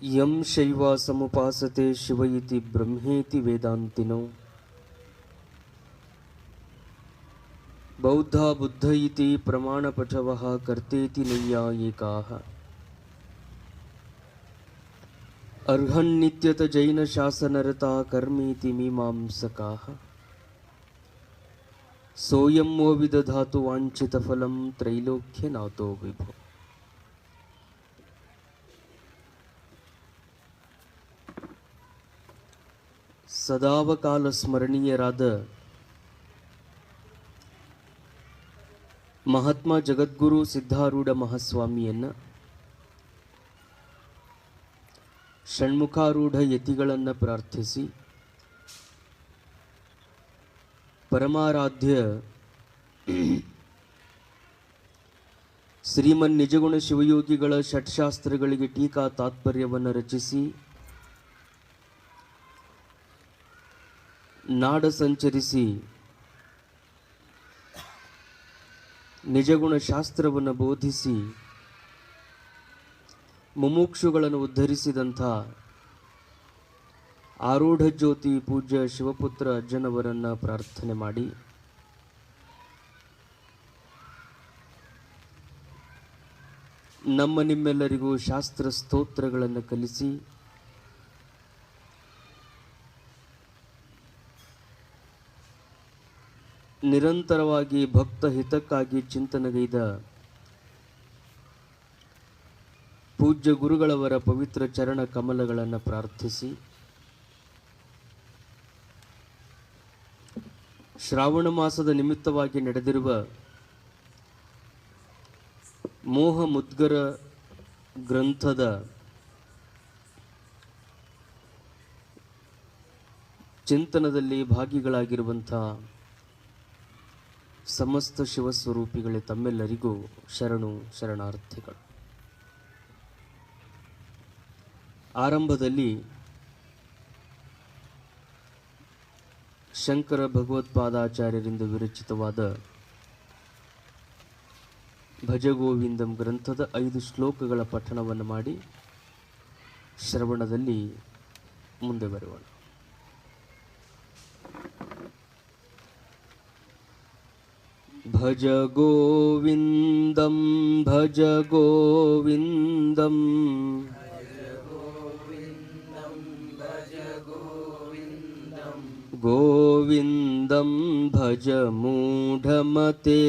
यं शैवा समुपासते शिव इति ब्रह्मेति वेदान्तिनो बौद्धा बुद्ध इति प्रमाणपटवः कर्तेति नैयायिकाः अर्हन्नित्यत जैन शासनरता कर्मेति मीमांसकाः सोऽयं वो विदधातु वाञ्छितफलं त्रैलोक्यनाथो विभो। ಸದಾವಕಾಲ ಸ್ಮರಣೀಯರಾದ ಮಹಾತ್ಮ ಜಗದ್ಗುರು ಸಿದ್ಧಾರೂಢ ಮಹಾಸ್ವಾಮಿಯನ್ನು ಷಣ್ಮುಖಾರೂಢ ಯತಿಗಳನ್ನು ಪ್ರಾರ್ಥಿಸಿ ಪರಮಾರಾಧ್ಯ ಶ್ರೀಮನ್ ನಿಜಗುಣ ಶಿವಯೋಗಿಗಳ ಷಟ್ಶಾಸ್ತ್ರಗಳಿಗೆ ಟೀಕಾ ತಾತ್ಪರ್ಯವನ್ನು ರಚಿಸಿ ನಾಡ ಸಂಚರಿಸಿ ನಿಜಗುಣ ಶಾಸ್ತ್ರವನ್ನು ಬೋಧಿಸಿ ಮುಮುಕ್ಷುಗಳನ್ನು ಉದ್ಧರಿಸಿದಂಥ ಆರೂಢ ಜ್ಯೋತಿ ಪೂಜ್ಯ ಶಿವಪುತ್ರ ಅಜ್ಜನವರನ್ನು ಪ್ರಾರ್ಥನೆ ಮಾಡಿ ನಮ್ಮ ನಿಮ್ಮೆಲ್ಲರಿಗೂ ಶಾಸ್ತ್ರ ಸ್ತೋತ್ರಗಳನ್ನು ಕಲಿಸಿ ನಿರಂತರವಾಗಿ ಭಕ್ತ ಹಿತಕ್ಕಾಗಿ ಚಿಂತನೆಗೈದ ಪೂಜ್ಯ ಗುರುಗಳವರ ಪವಿತ್ರ ಚರಣ ಕಮಲಗಳನ್ನು ಪ್ರಾರ್ಥಿಸಿ ಶ್ರಾವಣ ಮಾಸದ ನಿಮಿತ್ತವಾಗಿ ನಡೆದಿರುವ ಮೋಹ ಮುದ್ಗರ ಗ್ರಂಥದ ಚಿಂತನದಲ್ಲಿ ಭಾಗಿಗಳಾಗಿರುವಂಥ ಸಮಸ್ತ ಶಿವಸ್ವರೂಪಿಗಳೇ ತಮ್ಮೆಲ್ಲರಿಗೂ ಶರಣು ಶರಣಾರ್ಥಿಗಳು. ಆರಂಭದಲ್ಲಿ ಶಂಕರ ಭಗವತ್ಪಾದಾಚಾರ್ಯರಿಂದ ವಿರಚಿತವಾದ ಭಜಗೋವಿಂದಂ ಗ್ರಂಥದ 5 ಶ್ಲೋಕಗಳ ಪಠಣವನ್ನು ಮಾಡಿ ಶ್ರವಣದಲ್ಲಿ ಮುಂದೆ ಬರೋಣ. ಭಜ ಗೋವಿಂದಂ ಭಜ ಗೋವಿಂದಂ ಗೋವಿಂದಂ ಭಜ ಮೂಢಮತೆ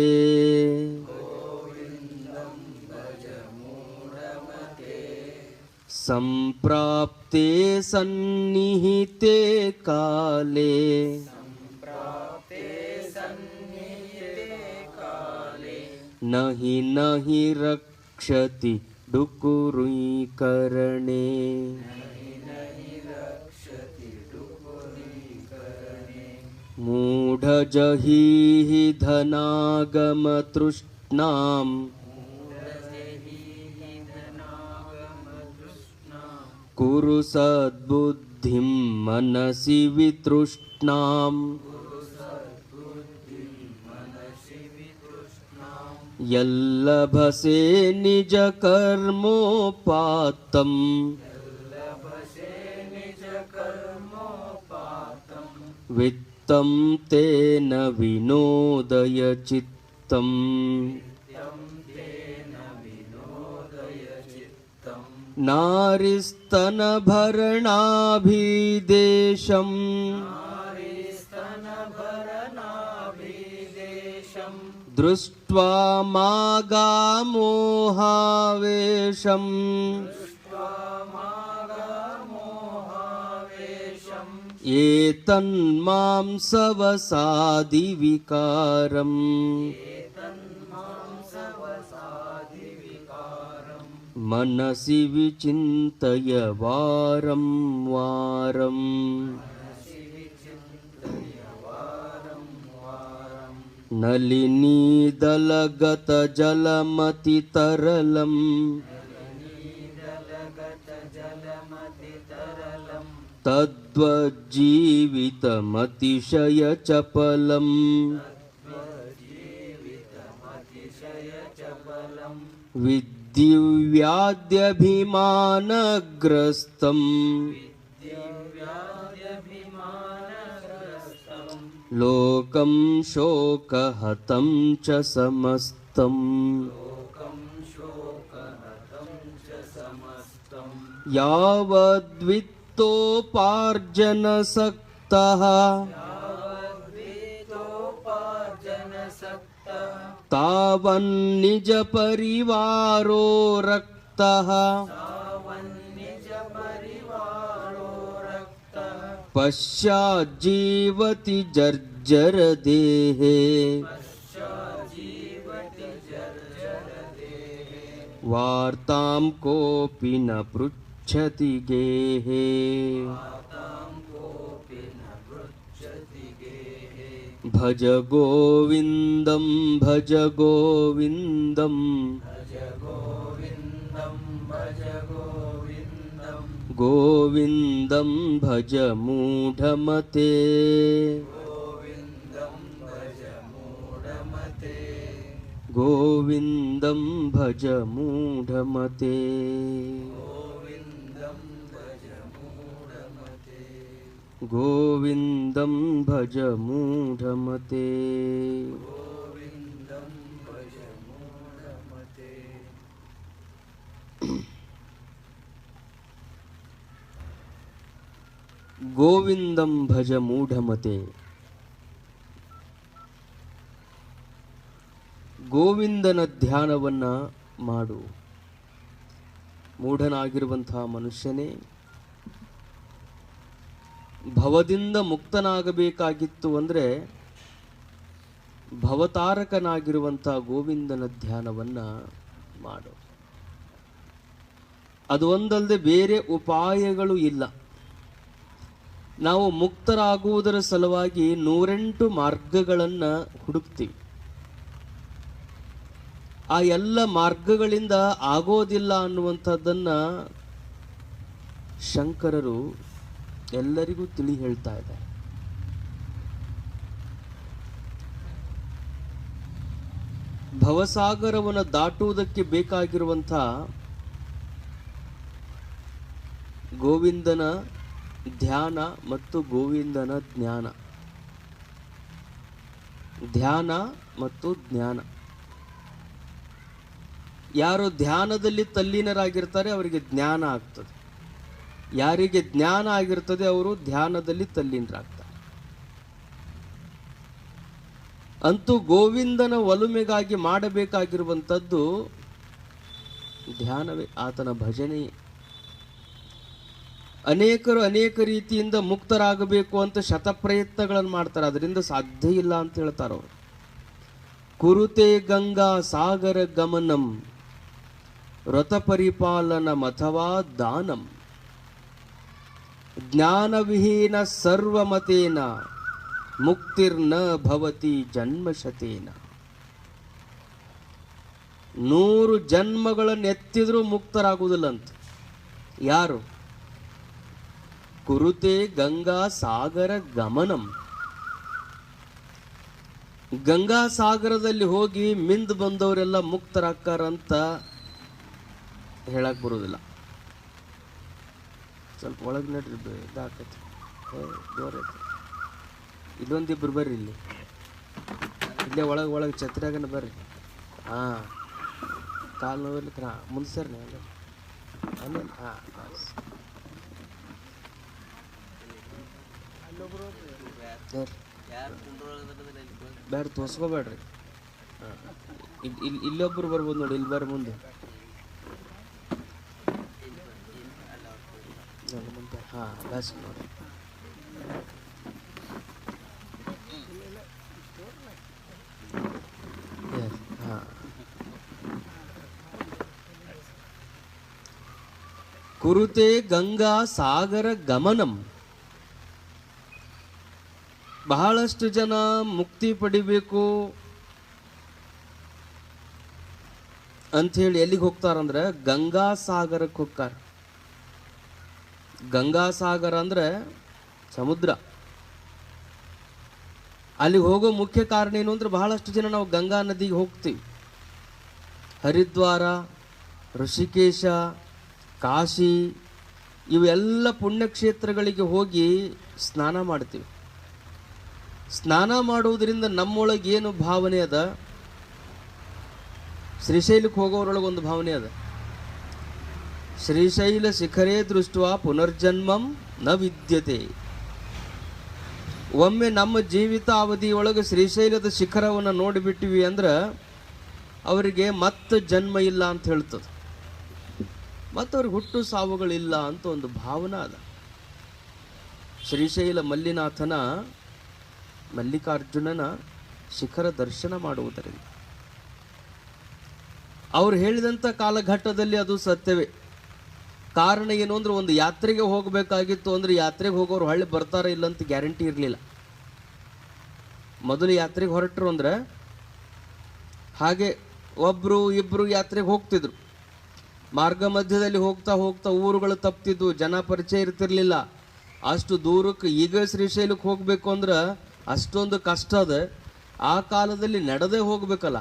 ಸಂಪ್ರಾಪ್ತೆ ಸನ್ನಿಹಿತೆ ಕಾಲೇ नहि नहि रक्षति डुकुरीकरणे मूढजहीहि धनागमतृष्णां कुरु सद्बुद्धिं मनसि वितृष्णां यल्लभसे निज कर्मोपात्तम् वित्तं तेन विनोदय चित्तम् नारिस्तनभरणाभिदेशम् दृष्ट्वा मागामोहावेशम् एतन्मां सवसादिविकारम् मनसि विचिन्तय वारं वारम् नलिनीदलगतजलमतितरलम् तद्वज्जीवितमतिशयचपलम् विद्या ದಿವ್ಯಾದ್ಯಭಿಮಾನಗ್ರಸ್ತಂ ಲೋಕಂ ಶೋಕಹತಂ ಚ ಸಮಸ್ತಂ ಯಾವದ್ವಿತ್ತೋಪಾರ್ಜನಸಕ್ತಃ ತಾವನ್ನಿಜ ಪರಿವಾರೋ ರಕ್ತಃ ಪಶ್ಚಾಜ್ಜೀವತಿ ಜರ್ಜರ ದೇಹೇ ವಾರ್ತಾಂ ಕೋಪಿ ನ ಪೃಚ್ಛತಿ ಗೇಹೇ ಭಜ ಗೋವಿಂದಂ ಭಜ ಗೋವಿಂದಂ ಗೋವಿಂದಂ ಭಜ ಮೂಢಮತೆ ಗೋವಿಂದಂ ಭಜ ಮೂಢಮತೆ ಗೋವಿಂದಂ ಭಜ ಮೂಢಮತೆ ಗೋವಿಂದಂ ಭಜ ಮೂಢಮತೆ. ಗೋವಿಂದನ ಧ್ಯಾನವನ್ನ ಮಾಡು. ಮೂಢನಾಗಿರುವಂತಹ ಮನುಷ್ಯನೇ, ಭವದಿಂದ ಮುಕ್ತನಾಗಬೇಕಾಗಿತ್ತು ಅಂದರೆ ಭವತಾರಕನಾಗಿರುವಂತಹ ಗೋವಿಂದನ ಧ್ಯಾನವನ್ನ ಮಾಡು. ಅದು ಒಂದಲ್ಲದೆ ಬೇರೆ ಉಪಾಯಗಳು ಇಲ್ಲ. ನಾವು ಮುಕ್ತರಾಗುವುದರ ಸಲುವಾಗಿ 108 ಮಾರ್ಗಗಳನ್ನು ಹುಡುಕ್ತೀವಿ. ಆ ಎಲ್ಲ ಮಾರ್ಗಗಳಿಂದ ಆಗೋದಿಲ್ಲ ಅನ್ನುವಂಥದ್ದನ್ನ ಶಂಕರರು ಎಲ್ಲರಿಗೂ ತಿಳಿ ಹೇಳ್ತಾ ಇದ್ದಾರೆ. ಭವಸಾಗರವನ್ನು ದಾಟುವುದಕ್ಕೆ ಬೇಕಾಗಿರುವಂಥ ಗೋವಿಂದನ ಧ್ಯಾನ ಮತ್ತು ಗೋವಿಂದನ ಜ್ಞಾನ. ಧ್ಯಾನ ಮತ್ತು ಜ್ಞಾನ. ಯಾರು ಧ್ಯಾನದಲ್ಲಿ ತಲ್ಲೀನರಾಗಿರ್ತಾರೆ ಅವರಿಗೆ ಜ್ಞಾನ ಆಗ್ತದೆ. ಯಾರಿಗೆ ಜ್ಞಾನ ಆಗಿರ್ತದೆ ಅವರು ಧ್ಯಾನದಲ್ಲಿ ತಲ್ಲೀನರಾಗ್ತಾರೆ. ಅಂತೂ ಗೋವಿಂದನ ಒಲುಮೆಗಾಗಿ ಮಾಡಬೇಕಾಗಿರುವಂಥದ್ದು ಧ್ಯಾನವೇ, ಆತನ ಭಜನೆಯೇ. ಅನೇಕರು ಅನೇಕ ರೀತಿಯಿಂದ ಮುಕ್ತರಾಗಬೇಕು ಅಂತ ಶತಪ್ರಯತ್ನಗಳನ್ನು ಮಾಡ್ತಾರೆ, ಅದರಿಂದ ಸಾಧ್ಯ ಇಲ್ಲ ಅಂತ ಹೇಳ್ತಾರೆ ಅವರು. ಕುರುತೆ ಗಂಗಾ ಸಾಗರ ಗಮನಂ ವ್ರತ ಪರಿಪಾಲನಂ ಅಥವಾ ದಾನಂ ಜ್ಞಾನವಿಹೀನ ಸರ್ವಮತೇನ ಮುಕ್ತಿರ್ನ ಭವತಿ ಜನ್ಮಶತೇನ. 100 ಜನ್ಮಗಳನ್ನು ಎತ್ತಿದ್ರೂ ಮುಕ್ತರಾಗುವುದಿಲ್ಲಂತ. ಯಾರು? ಕುರುತೆ ಗಂಗಾ ಸಾಗರ ಗಮನಂ. ಗಂಗಾ ಸಾಗರದಲ್ಲಿ ಹೋಗಿ ಮಿಂದು ಬಂದವರೆಲ್ಲ ಮುಕ್ತರಾಗ್ತಾರಂತ ಹೇಳಕ್ ಬರೋದಿಲ್ಲ. ಸ್ವಲ್ಪ ಒಳಗೆ ನಡ್ರಿ, ಇದಾಕತಿ ಜೋರ. ಇಲ್ಲೊಂದಿಬ್ರು ಬರ್ರಿ, ಇಲ್ಲೇ ಒಳಗೆ ಛತ್ರಿಯಾಗನ ಬರ್ರಿ. ಹಾಂ, ಕಾಲು ನೋವಿಲ್ಲ. ಹಾಂ, ಮುಂದೆ ಸರ್ರಿ ಆಮೇಲೆ. ಹಾಂ, ಬೇಡ ತೋರ್ಸ್ಕೋಬೇಡ್ರಿ. ಇಲ್ಲೊಬ್ರು ಬರ್ಬೋದು ನೋಡಿ, ಇಲ್ಲಿ ಬರ್ರಿ ಮುಂದೆ. ಹಾಂ, ಬೆಸ್ಟ್ ನೋಡಿ. ಹಾಂ, ಕುರುತೆ ಗಂಗಾ ಸಾಗರ ಗಮನಂ. ಬಹಳಷ್ಟು ಜನ ಮುಕ್ತಿ ಪಡಿಬೇಕು ಅಂಥೇಳಿ ಎಲ್ಲಿಗೆ ಹೋಗ್ತಾರಂದ್ರೆ ಗಂಗಾ ಸಾಗರಕ್ಕೆ ಹೋಗ್ತಾರೆ. ಗಂಗಾ ಸಾಗರ ಅಂದ್ರೆ ಸಮುದ್ರ. ಅಲ್ಲಿಗೆ ಹೋಗೋ ಮುಖ್ಯ ಕಾರಣ ಏನು ಅಂದ್ರೆ ಬಹಳಷ್ಟು ಜನ ನಾವು ಗಂಗಾ ನದಿಗೆ ಹೋಗ್ತೀವಿ. ಹರಿದ್ವಾರ, ಋಷಿಕೇಶ, ಕಾಶಿ ಇವೆಲ್ಲ ಪುಣ್ಯಕ್ಷೇತ್ರಗಳಿಗೆ ಹೋಗಿ ಸ್ನಾನ ಮಾಡ್ತೀವಿ. ಸ್ನಾನ ಮಾಡುವುದರಿಂದ ನಮ್ಮೊಳಗೆ ಏನು ಭಾವನೆ ಅದ? ಶ್ರೀಶೈಲಕ್ಕೆ ಹೋಗೋರೊಳಗೆ ಒಂದು ಭಾವನೆ ಅದ, ಶ್ರೀಶೈಲ ಶಿಖರೇ ದೃಷ್ಟ ಪುನರ್ಜನ್ಮಂ ನ ವಿದ್ಯತೆ. ಒಮ್ಮೆ ನಮ್ಮ ಜೀವಿತ ಅವಧಿಯೊಳಗೆ ಶ್ರೀಶೈಲದ ಶಿಖರವನ್ನು ನೋಡಿಬಿಟ್ಟಿವಿ ಅಂದ್ರೆ ಅವರಿಗೆ ಮತ್ತೆ ಜನ್ಮ ಇಲ್ಲ ಅಂತ ಹೇಳ್ತದೆ, ಮತ್ತು ಅವ್ರಿಗೆ ಹುಟ್ಟು ಸಾವುಗಳಿಲ್ಲ ಅಂತ ಒಂದು ಭಾವನೆ ಅದ. ಶ್ರೀಶೈಲ ಮಲ್ಲಿಕಾರ್ಜುನನ ಶಿಖರ ದರ್ಶನ ಮಾಡುವುದರಿಂದ ಅವ್ರು ಹೇಳಿದಂಥ ಕಾಲಘಟ್ಟದಲ್ಲಿ ಅದು ಸತ್ಯವೇ. ಕಾರಣ ಏನು ಅಂದ್ರೆ, ಒಂದು ಯಾತ್ರೆಗೆ ಹೋಗಬೇಕಾಗಿತ್ತು ಅಂದ್ರೆ ಯಾತ್ರೆಗೆ ಹೋಗೋರು ಹಳ್ಳಿ ಬರ್ತಾರ ಇಲ್ಲ ಅಂತ ಗ್ಯಾರಂಟಿ ಇರಲಿಲ್ಲ. ಮೊದಲು ಯಾತ್ರೆಗೆ ಹೊರಟರು ಅಂದ್ರೆ ಹಾಗೆ ಒಬ್ಬರು ಇಬ್ಬರು ಯಾತ್ರೆಗೆ ಹೋಗ್ತಿದ್ರು. ಮಾರ್ಗ ಮಧ್ಯದಲ್ಲಿ ಹೋಗ್ತಾ ಹೋಗ್ತಾ ಊರುಗಳು ತಪ್ತಿದ್ವು, ಜನ ಪರಿಚಯ ಇರ್ತಿರ್ಲಿಲ್ಲ. ಅಷ್ಟು ದೂರಕ್ಕೆ ಈಗ ಶ್ರೀಶೈಲಕ್ಕೆ ಹೋಗಬೇಕು ಅಂದ್ರೆ ಅಷ್ಟೊಂದು ಕಷ್ಟ ಅದ. ಆ ಕಾಲದಲ್ಲಿ ನಡೆದೇ ಹೋಗ್ಬೇಕಲ್ಲ,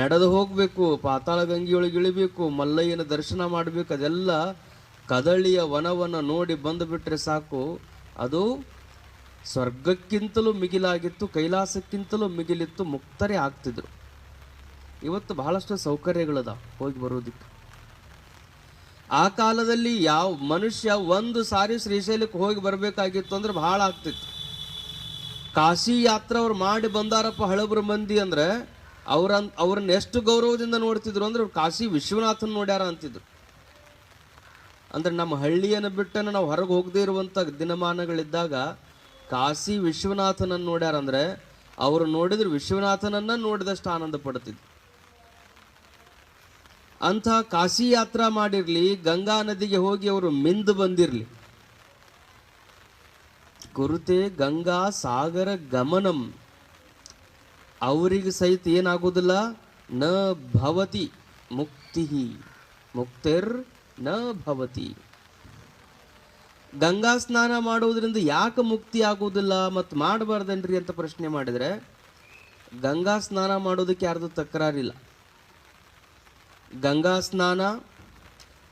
ನಡೆದು ಹೋಗಬೇಕು, ಪಾತಾಳ ಗಂಗೆಯೊಳಗೆ ಇಳಿಬೇಕು, ಮಲ್ಲಯ್ಯನ ದರ್ಶನ ಮಾಡಬೇಕು. ಅದೆಲ್ಲ ಕದಳಿಯ ವನವನ್ನು ನೋಡಿ ಬಂದುಬಿಟ್ರೆ ಸಾಕು, ಅದು ಸ್ವರ್ಗಕ್ಕಿಂತಲೂ ಮಿಗಿಲಾಗಿತ್ತು, ಕೈಲಾಸಕ್ಕಿಂತಲೂ ಮಿಗಿಲಿತ್ತು, ಮುಕ್ತರೇ ಆಗ್ತಿದ್ರು. ಇವತ್ತು ಬಹಳಷ್ಟು ಸೌಕರ್ಯಗಳದ ಹೋಗಿ ಬರೋದಕ್ಕೆ. ಆ ಕಾಲದಲ್ಲಿ ಯಾವ ಮನುಷ್ಯ ಒಂದು ಸಾರಿ ಶ್ರೀಶೈಲಕ್ಕೆ ಹೋಗಿ ಬರಬೇಕಾಗಿತ್ತು ಅಂದ್ರೆ ಬಹಳ ಆಗ್ತಿತ್ತು. ಕಾಶಿ ಯಾತ್ರೆ ಅವ್ರು ಮಾಡಿ ಬಂದಾರಪ್ಪ ಹಳಬ್ರ ಮಂದಿ ಅಂದ್ರೆ ಅವ್ರನ್ನ ಎಷ್ಟು ಗೌರವದಿಂದ ನೋಡ್ತಿದ್ರು ಅಂದ್ರೆ ಅವ್ರು ಕಾಶಿ ವಿಶ್ವನಾಥನ್ ನೋಡ್ಯಾರ ಅಂತಿದ್ರು. ಅಂದ್ರೆ ನಮ್ಮ ಹಳ್ಳಿಯನ್ನು ಬಿಟ್ಟನ ನಾವು ಹೊರಗೆ ಹೋಗದೇ ಇರುವಂಥ ದಿನಮಾನಗಳಿದ್ದಾಗ ಕಾಶಿ ವಿಶ್ವನಾಥನನ್ನು ನೋಡ್ಯಾರ ಅಂದ್ರೆ ಅವರು ನೋಡಿದ್ರು ವಿಶ್ವನಾಥನನ್ನ ನೋಡಿದಷ್ಟು ಆನಂದ ಪಡ್ತಿದ್ರು. ಅಂಥ ಕಾಶಿ ಯಾತ್ರಾ ಮಾಡಿರ್ಲಿ, ಗಂಗಾ ನದಿಗೆ ಹೋಗಿ ಅವರು ಮಿಂದು ಬಂದಿರಲಿ, ಕುರುತೆ ಗಂಗಾ ಸಾಗರ ಗಮನಂ, ಅವರಿಗೆ ಸಹಿತ ಏನಾಗೋದಿಲ್ಲ, ನ ಭವತಿ ಮುಕ್ತಿ, ಮುಕ್ತಿರ್ ನ ಭವತಿ. ಗಂಗಾ ಸ್ನಾನ ಮಾಡುವುದರಿಂದ ಯಾಕೆ ಮುಕ್ತಿ ಆಗುವುದಿಲ್ಲ ಮತ್ತು ಮಾಡಬಾರ್ದನ್ರಿ ಅಂತ ಪ್ರಶ್ನೆ ಮಾಡಿದರೆ, ಗಂಗಾ ಸ್ನಾನ ಮಾಡೋದಕ್ಕೆ ಯಾರ್ದು ತಕರಾರಿಲ್ಲ. ಗಂಗಾ ಸ್ನಾನ,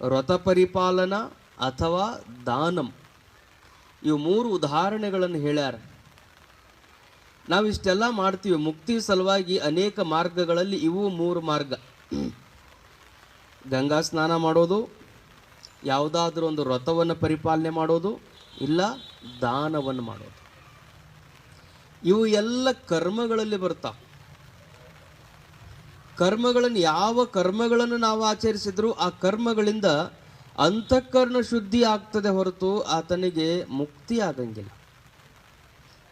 ವ್ರತ ಪರಿಪಾಲನ ಅಥವಾ ದಾನಂ, ಇವು ಮೂರು ಉದಾಹರಣೆಗಳನ್ನು ಹೇಳ್ಯಾರ. ನಾವಿಷ್ಟೆಲ್ಲ ಮಾಡ್ತೀವಿ ಮುಕ್ತಿ ಸಲುವಾಗಿ. ಅನೇಕ ಮಾರ್ಗಗಳಲ್ಲಿ ಇವು ಮೂರು ಮಾರ್ಗ: ಗಂಗಾ ಸ್ನಾನ ಮಾಡೋದು, ಯಾವುದಾದ್ರೂ ಒಂದು ವ್ರತವನ್ನು ಪರಿಪಾಲನೆ ಮಾಡೋದು, ಇಲ್ಲ ದಾನವನ್ನು ಮಾಡೋದು. ಇವು ಎಲ್ಲ ಕರ್ಮಗಳಲ್ಲಿ ಬರ್ತಾವ. ಕರ್ಮಗಳನ್ನು ಯಾವ ಕರ್ಮಗಳನ್ನು ನಾವು ಆಚರಿಸಿದ್ರು ಆ ಕರ್ಮಗಳಿಂದ ಅಂತಃಕರಣ ಶುದ್ಧಿ ಆಗ್ತದೆ ಹೊರತು ಆತನಿಗೆ ಮುಕ್ತಿ ಆಗಂಗಿಲ್ಲ.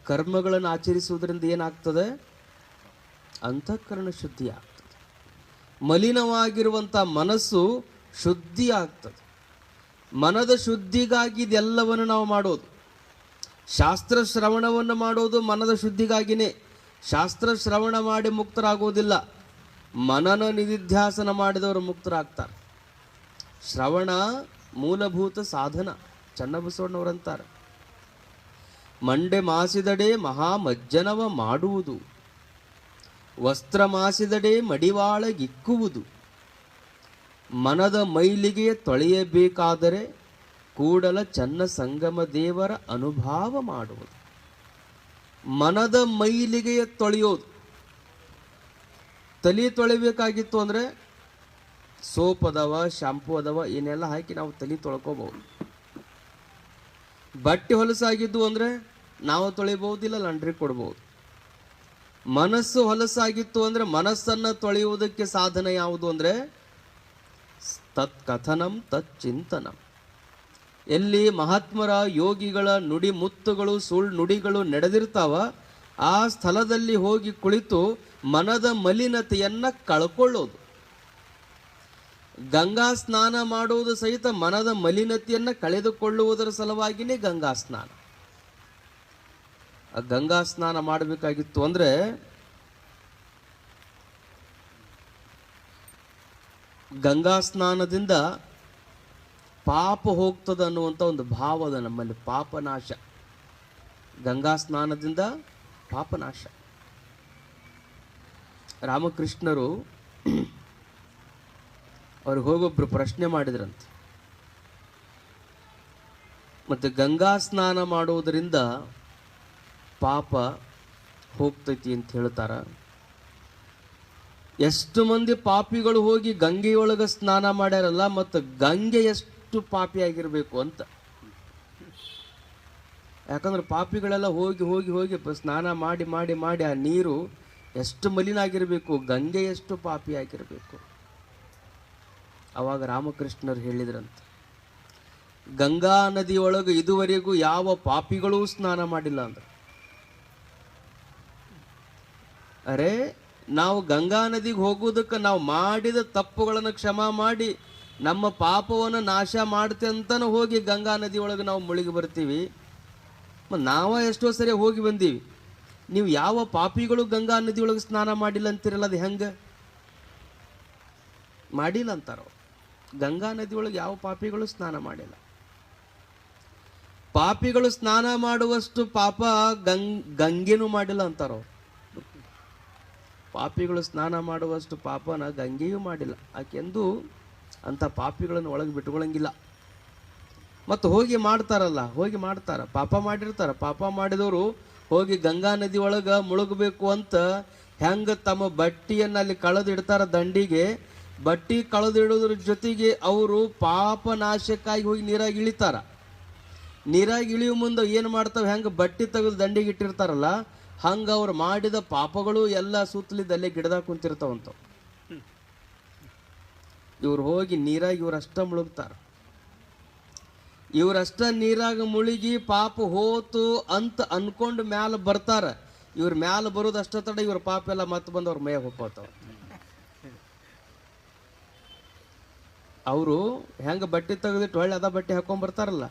ಕರ್ಮಗಳನ್ನು ಆಚರಿಸುವುದರಿಂದ ಏನಾಗ್ತದೆ? ಅಂತಃಕರಣ ಶುದ್ಧಿ ಆಗ್ತದೆ. ಮಲಿನವಾಗಿರುವಂಥ ಮನಸ್ಸು ಶುದ್ಧಿ ಆಗ್ತದೆ. ಮನದ ಶುದ್ಧಿಗಾಗಿ ಇದೆಲ್ಲವನ್ನು ನಾವು ಮಾಡೋದು. ಶಾಸ್ತ್ರ ಶ್ರವಣವನ್ನು ಮಾಡೋದು ಮನದ ಶುದ್ಧಿಗಾಗಿನೇ. ಶಾಸ್ತ್ರ ಶ್ರವಣ ಮಾಡಿ ಮುಕ್ತರಾಗೋದಿಲ್ಲ, ಮನನ ನಿಧಿಧ್ಯಾಸನ ಮಾಡಿದವರು ಮುಕ್ತರಾಗ್ತಾರೆ. ಶ್ರವಣ ಮೂಲಭೂತ ಸಾಧನ, ಚನ್ನಬಸವಣ್ಣವರಂತಾರೆ. ಮಂಡೆ ಮಾಸಿದಡೆ ಮಹಾಮಜ್ಜನವ ಮಾಡುವುದು, ವಸ್ತ್ರ ಮಾಸಿದಡೆ ಮಡಿವಾಳಗಿಕ್ಕುವುದು, ಮನದ ಮೈಲಿಗೆ ತೊಳೆಯಬೇಕಾದರೆ ಕೂಡಲ ಚನ್ನ ಸಂಗಮ ದೇವರ ಅನುಭವ ಮಾಡುವುದು. ಮನದ ಮೈಲಿಗೆ ತೊಳೆಯೋದು. ತಲೆ ತೊಳಿಬೇಕಾಗಿತ್ತು ಅಂದರೆ ಸೋಪ್ ಅದಾವ, ಶಾಂಪೂ ಅದಾವ, ಏನೆಲ್ಲ ಹಾಕಿ ನಾವು ತಲೆ ತೊಳ್ಕೋಬಹುದು. ಬಟ್ಟೆ ಹೊಲಸಾಗಿದ್ದು ಅಂದರೆ ನಾವು ತೊಳಿಬಹುದಿಲ್ಲ, ಲಾಂಡ್ರಿ ಕೊಡ್ಬೋದು. ಮನಸ್ಸು ಹೊಲಸಾಗಿತ್ತು ಅಂದರೆ ಮನಸ್ಸನ್ನು ತೊಳೆಯುವುದಕ್ಕೆ ಸಾಧನ ಯಾವುದು ಅಂದರೆ ತತ್ ಕಥನಂ ತತ್ ಚಿಂತನಂ. ಎಲ್ಲಿ ಮಹಾತ್ಮರ ಯೋಗಿಗಳ ನುಡಿ ಮುತ್ತುಗಳು ಸುಳ್ಳು ನುಡಿಗಳು ನಡೆದಿರ್ತಾವ ಆ ಸ್ಥಳದಲ್ಲಿ ಹೋಗಿ ಕುಳಿತು ಮನದ ಮಲಿನತೆಯನ್ನು ಕಳ್ಕೊಳ್ಳೋದು. ಗಂಗಾ ಸ್ನಾನ ಮಾಡುವುದು ಸಹಿತ ಮನದ ಮಲಿನತೆಯನ್ನು ಕಳೆದುಕೊಳ್ಳುವುದರ ಸಲುವಾಗಿಯೇ ಗಂಗಾ ಸ್ನಾನ. ಗಂಗಾ ಸ್ನಾನ ಮಾಡಬೇಕಾಗಿತ್ತು ಅಂದರೆ ಗಂಗಾ ಸ್ನಾನದಿಂದ ಪಾಪ ಹೋಗ್ತದೆ ಅನ್ನುವಂಥ ಒಂದು ಭಾವದ ನಮ್ಮಲ್ಲಿ. ಪಾಪನಾಶ, ಗಂಗಾ ಸ್ನಾನದಿಂದ ಪಾಪನಾಶ. ರಾಮಕೃಷ್ಣರು ಅವ್ರಿಗೆ ಹೋಗೊಬ್ರು ಪ್ರಶ್ನೆ ಮಾಡಿದ್ರಂತೆ, ಮತ್ತು ಗಂಗಾ ಸ್ನಾನ ಮಾಡುವುದರಿಂದ ಪಾಪ ಹೋಗ್ತೈತಿ ಅಂತ ಹೇಳ್ತಾರ. ಎಷ್ಟು ಮಂದಿ ಪಾಪಿಗಳು ಹೋಗಿ ಗಂಗೆಯೊಳಗೆ ಸ್ನಾನ ಮಾಡ್ಯಾರಲ್ಲ, ಮತ್ತು ಗಂಗೆ ಎಷ್ಟು ಪಾಪಿ ಆಗಿರಬೇಕು ಅಂತ. ಯಾಕಂದ್ರೆ ಪಾಪಿಗಳೆಲ್ಲ ಹೋಗಿ ಹೋಗಿ ಹೋಗಿ ಸ್ನಾನ ಮಾಡಿ ಮಾಡಿ ಮಾಡಿ ಆ ನೀರು ಎಷ್ಟು ಮಲಿನ ಆಗಿರಬೇಕು, ಗಂಗೆ ಎಷ್ಟು ಪಾಪಿ ಆಗಿರಬೇಕು. ಅವಾಗ ರಾಮಕೃಷ್ಣರು ಹೇಳಿದ್ರಂತೆ, ಗಂಗಾ ನದಿಯೊಳಗೆ ಇದುವರೆಗೂ ಯಾವ ಪಾಪಿಗಳೂ ಸ್ನಾನ ಮಾಡಿಲ್ಲ ಅಂದ್ರೆ. ಅರೆ, ನಾವು ಗಂಗಾ ನದಿಗೆ ಹೋಗೋದಕ್ಕೆ ನಾವು ಮಾಡಿದ ತಪ್ಪುಗಳನ್ನು ಕ್ಷಮಾ ಮಾಡಿ ನಮ್ಮ ಪಾಪವನ್ನು ನಾಶ ಮಾಡ್ತೆ ಅಂತನೂ ಹೋಗಿ ಗಂಗಾ ನದಿಯೊಳಗೆ ನಾವು ಮುಳುಗಿ ಬರ್ತೀವಿ. ನಾವ ಎಷ್ಟೋ ಸರಿ ಹೋಗಿ ಬಂದೀವಿ. ನೀವು ಯಾವ ಪಾಪಿಗಳು ಗಂಗಾ ನದಿಯೊಳಗೆ ಸ್ನಾನ ಮಾಡಿಲ್ಲ ಅಂತಿರಲ್ಲ, ಅದು ಹೆಂಗೆ? ಮಾಡಿಲ್ಲ ಅಂತಾರ. ಗಂಗಾ ನದಿಯೊಳಗೆ ಯಾವ ಪಾಪಿಗಳು ಸ್ನಾನ ಮಾಡಿಲ್ಲ. ಪಾಪಿಗಳು ಸ್ನಾನ ಮಾಡುವಷ್ಟು ಪಾಪ ಗಂಗೆನೂ ಮಾಡಿಲ್ಲ ಅಂತಾರ. ಪಾಪಿಗಳು ಸ್ನಾನ ಮಾಡುವಷ್ಟು ಪಾಪನ ಗಂಗೆಯೂ ಮಾಡಿಲ್ಲ. ಆಕೆಂದು ಅಂಥ ಪಾಪಿಗಳನ್ನು ಒಳಗೆ ಬಿಟ್ಕೊಳ್ಳಂಗಿಲ್ಲ. ಮತ್ತು ಹೋಗಿ ಮಾಡ್ತಾರಲ್ಲ, ಹೋಗಿ ಮಾಡ್ತಾರ, ಪಾಪ ಮಾಡಿರ್ತಾರ. ಪಾಪ ಮಾಡಿದವರು ಹೋಗಿ ಗಂಗಾ ನದಿ ಒಳಗೆ ಮುಳುಗಬೇಕು ಅಂತ ಹೆಂಗೆ ತಮ್ಮ ಬಟ್ಟಿಯನ್ನು ಅಲ್ಲಿ ಕಳೆದಿಡ್ತಾರ ದಂಡಿಗೆ, ಬಟ್ಟಿ ಕಳೆದಿಡೋದ್ರ ಜೊತೆಗೆ ಅವರು ಪಾಪ ನಾಶಕ್ಕಾಗಿ ಹೋಗಿ ನೀರಾಗಿ ಇಳಿತಾರ. ನೀರಾಗಿ ಇಳಿಯುವ ಮುಂದೆ ಏನು ಮಾಡ್ತಾವೆ, ಹೆಂಗೆ ಬಟ್ಟಿ ತೆಗೆದು ದಂಡಿಗೆ ಇಟ್ಟಿರ್ತಾರಲ್ಲ, ಹಂಗೆ ಅವ್ರು ಮಾಡಿದ ಪಾಪಗಳು ಎಲ್ಲ ಸುತ್ತಲಿದ್ದಲ್ಲೇ ಗಿಡದಾಗ ಕುಂತಿರ್ತಾವಂತ. ಇವ್ರು ಹೋಗಿ ನೀರಾಗಿ ಇವರಷ್ಟ ಮುಳುಗ್ತಾರ. ಇವರಷ್ಟ ನೀರಾಗ ಮುಳುಗಿ ಪಾಪ ಹೋತು ಅಂತ ಅನ್ಕೊಂಡು ಮ್ಯಾಲ ಬರ್ತಾರ. ಇವ್ರ ಮ್ಯಾಲ ಬರೋದು ಅಷ್ಟ ತಡ ಇವ್ರ ಪಾಪ ಎಲ್ಲ ಮತ್ತೆ ಬಂದು ಅವ್ರ ಮೈಯಾಗ ಹೋಗ್ತಾವ. ಅವರು ಹೆಂಗ ಬಟ್ಟೆ ತೆಗೆದಿಟ್ಟು ಹೊಳ್ಳಿ ಅದ ಬಟ್ಟೆ ಹಾಕೊಂಡ್ ಬರ್ತಾರಲ್ಲ,